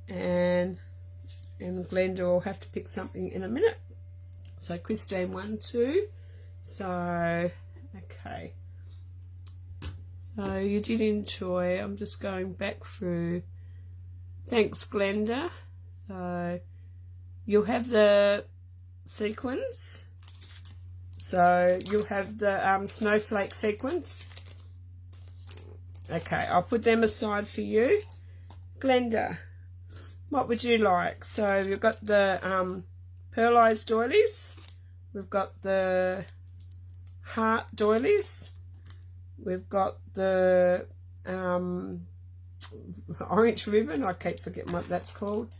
and Glenda will have to pick something in a minute. So Christine 1, 2. So okay. So you did enjoy. I'm just going back through. Thanks, Glenda. So you'll have the sequins. So you'll have the snowflake sequins. Okay, I'll put them aside for you. Glenda, what would you like? So we've got the pearlized doilies. We've got the heart doilies. We've got the orange ribbon. I keep forgetting what that's called.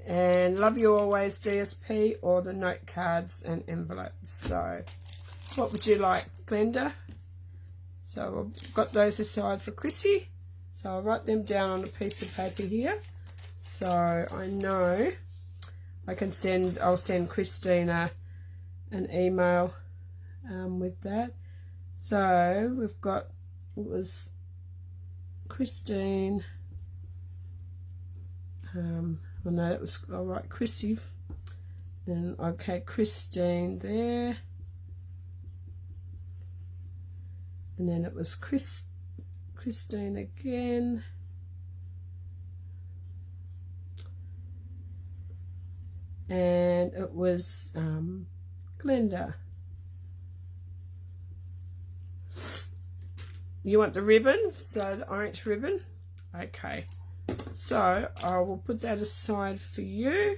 And Love You Always DSP, or the note cards and envelopes. So what would you like, Glenda? So I've got those aside for Chrissy. So I'll write them down on a piece of paper here, so I know I can I'll send Christina an email with that. So we've got, it was Christine, I know it was, all right, Chrissy, and okay, Christine there, and then it was Christine again, and it was Glenda. You want the ribbon, so the orange ribbon. Okay, so I will put that aside for you.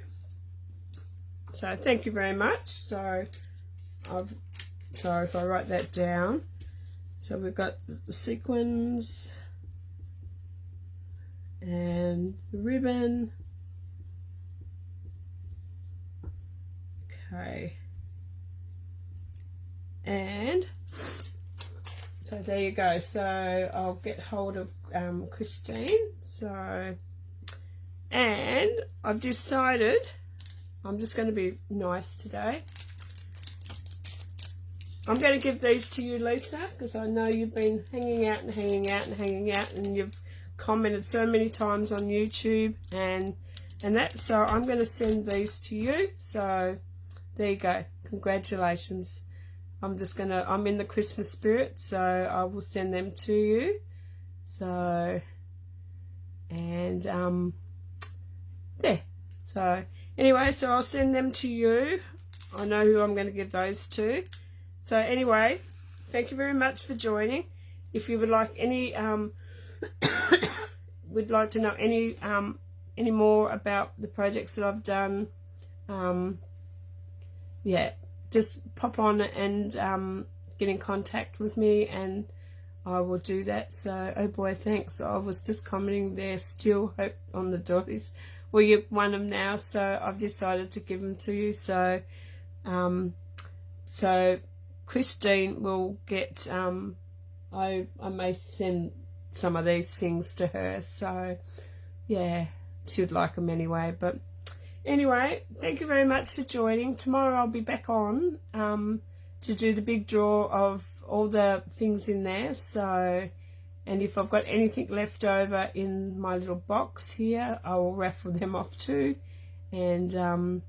So thank you very much. So sorry if I write that down. So we've got the sequins and the ribbon. Okay, and so there you go. So I'll get hold of Christine. So, and I've decided I'm just going to be nice today. I'm going to give these to you, Lisa, because I know you've been hanging out and hanging out and hanging out, and you've commented so many times on YouTube and that. So I'm going to send these to you. So there you go. Congratulations. I'm in the Christmas spirit, so I will send them to you. So, and there. So anyway, so I'll send them to you. I know who I'm going to give those to. So anyway, thank you very much for joining. If you would like any would like to know any more about the projects that I've done, yeah, just pop on and get in contact with me, and I will do that. So, oh boy, thanks. I was just commenting there, still hope on the dollies. Well, you've won them now, so I've decided to give them to you. So, so Christine will get, I may send some of these things to her. So, yeah, she'd like them anyway. But anyway, thank you very much for joining. Tomorrow I'll be back on to do the big draw of all the things in there. So, and if I've got anything left over in my little box here, I will raffle them off too. And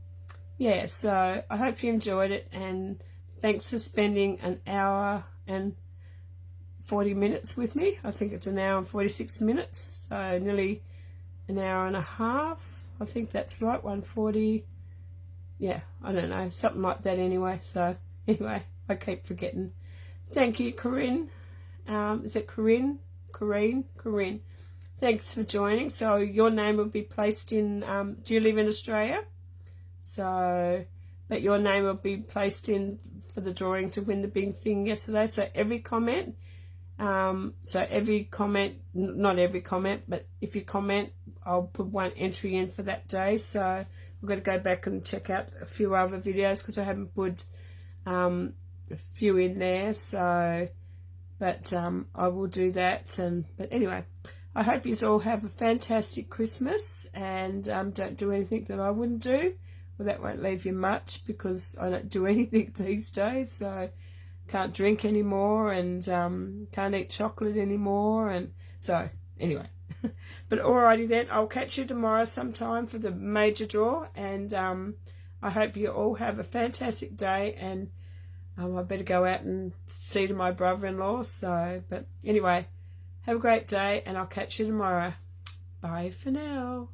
yeah, so I hope you enjoyed it, and thanks for spending an hour and 40 minutes with me. I think it's an hour and 46 minutes, so nearly an hour and a half. I think that's right, 140. Yeah, I don't know, something like that anyway. So anyway, I keep forgetting. Thank you, Corinne. Is it Corinne? Corinne. Thanks for joining. So your name will be placed in, do you live in Australia? So, but your name will be placed in for the drawing to win the big thing yesterday. So every comment, not every comment, but if you comment, I'll put one entry in for that day. So I've got to go back and check out a few other videos because I haven't put a few in there. So, but I will do that. But anyway, I hope you all have a fantastic Christmas, and don't do anything that I wouldn't do. Well, that won't leave you much because I don't do anything these days. So can't drink anymore, and can't eat chocolate anymore, and so anyway. But alrighty then, I'll catch you tomorrow sometime for the major draw, and I hope you all have a fantastic day, and I better go out and see to my brother-in-law. So, but anyway, have a great day, and I'll catch you tomorrow. Bye for now.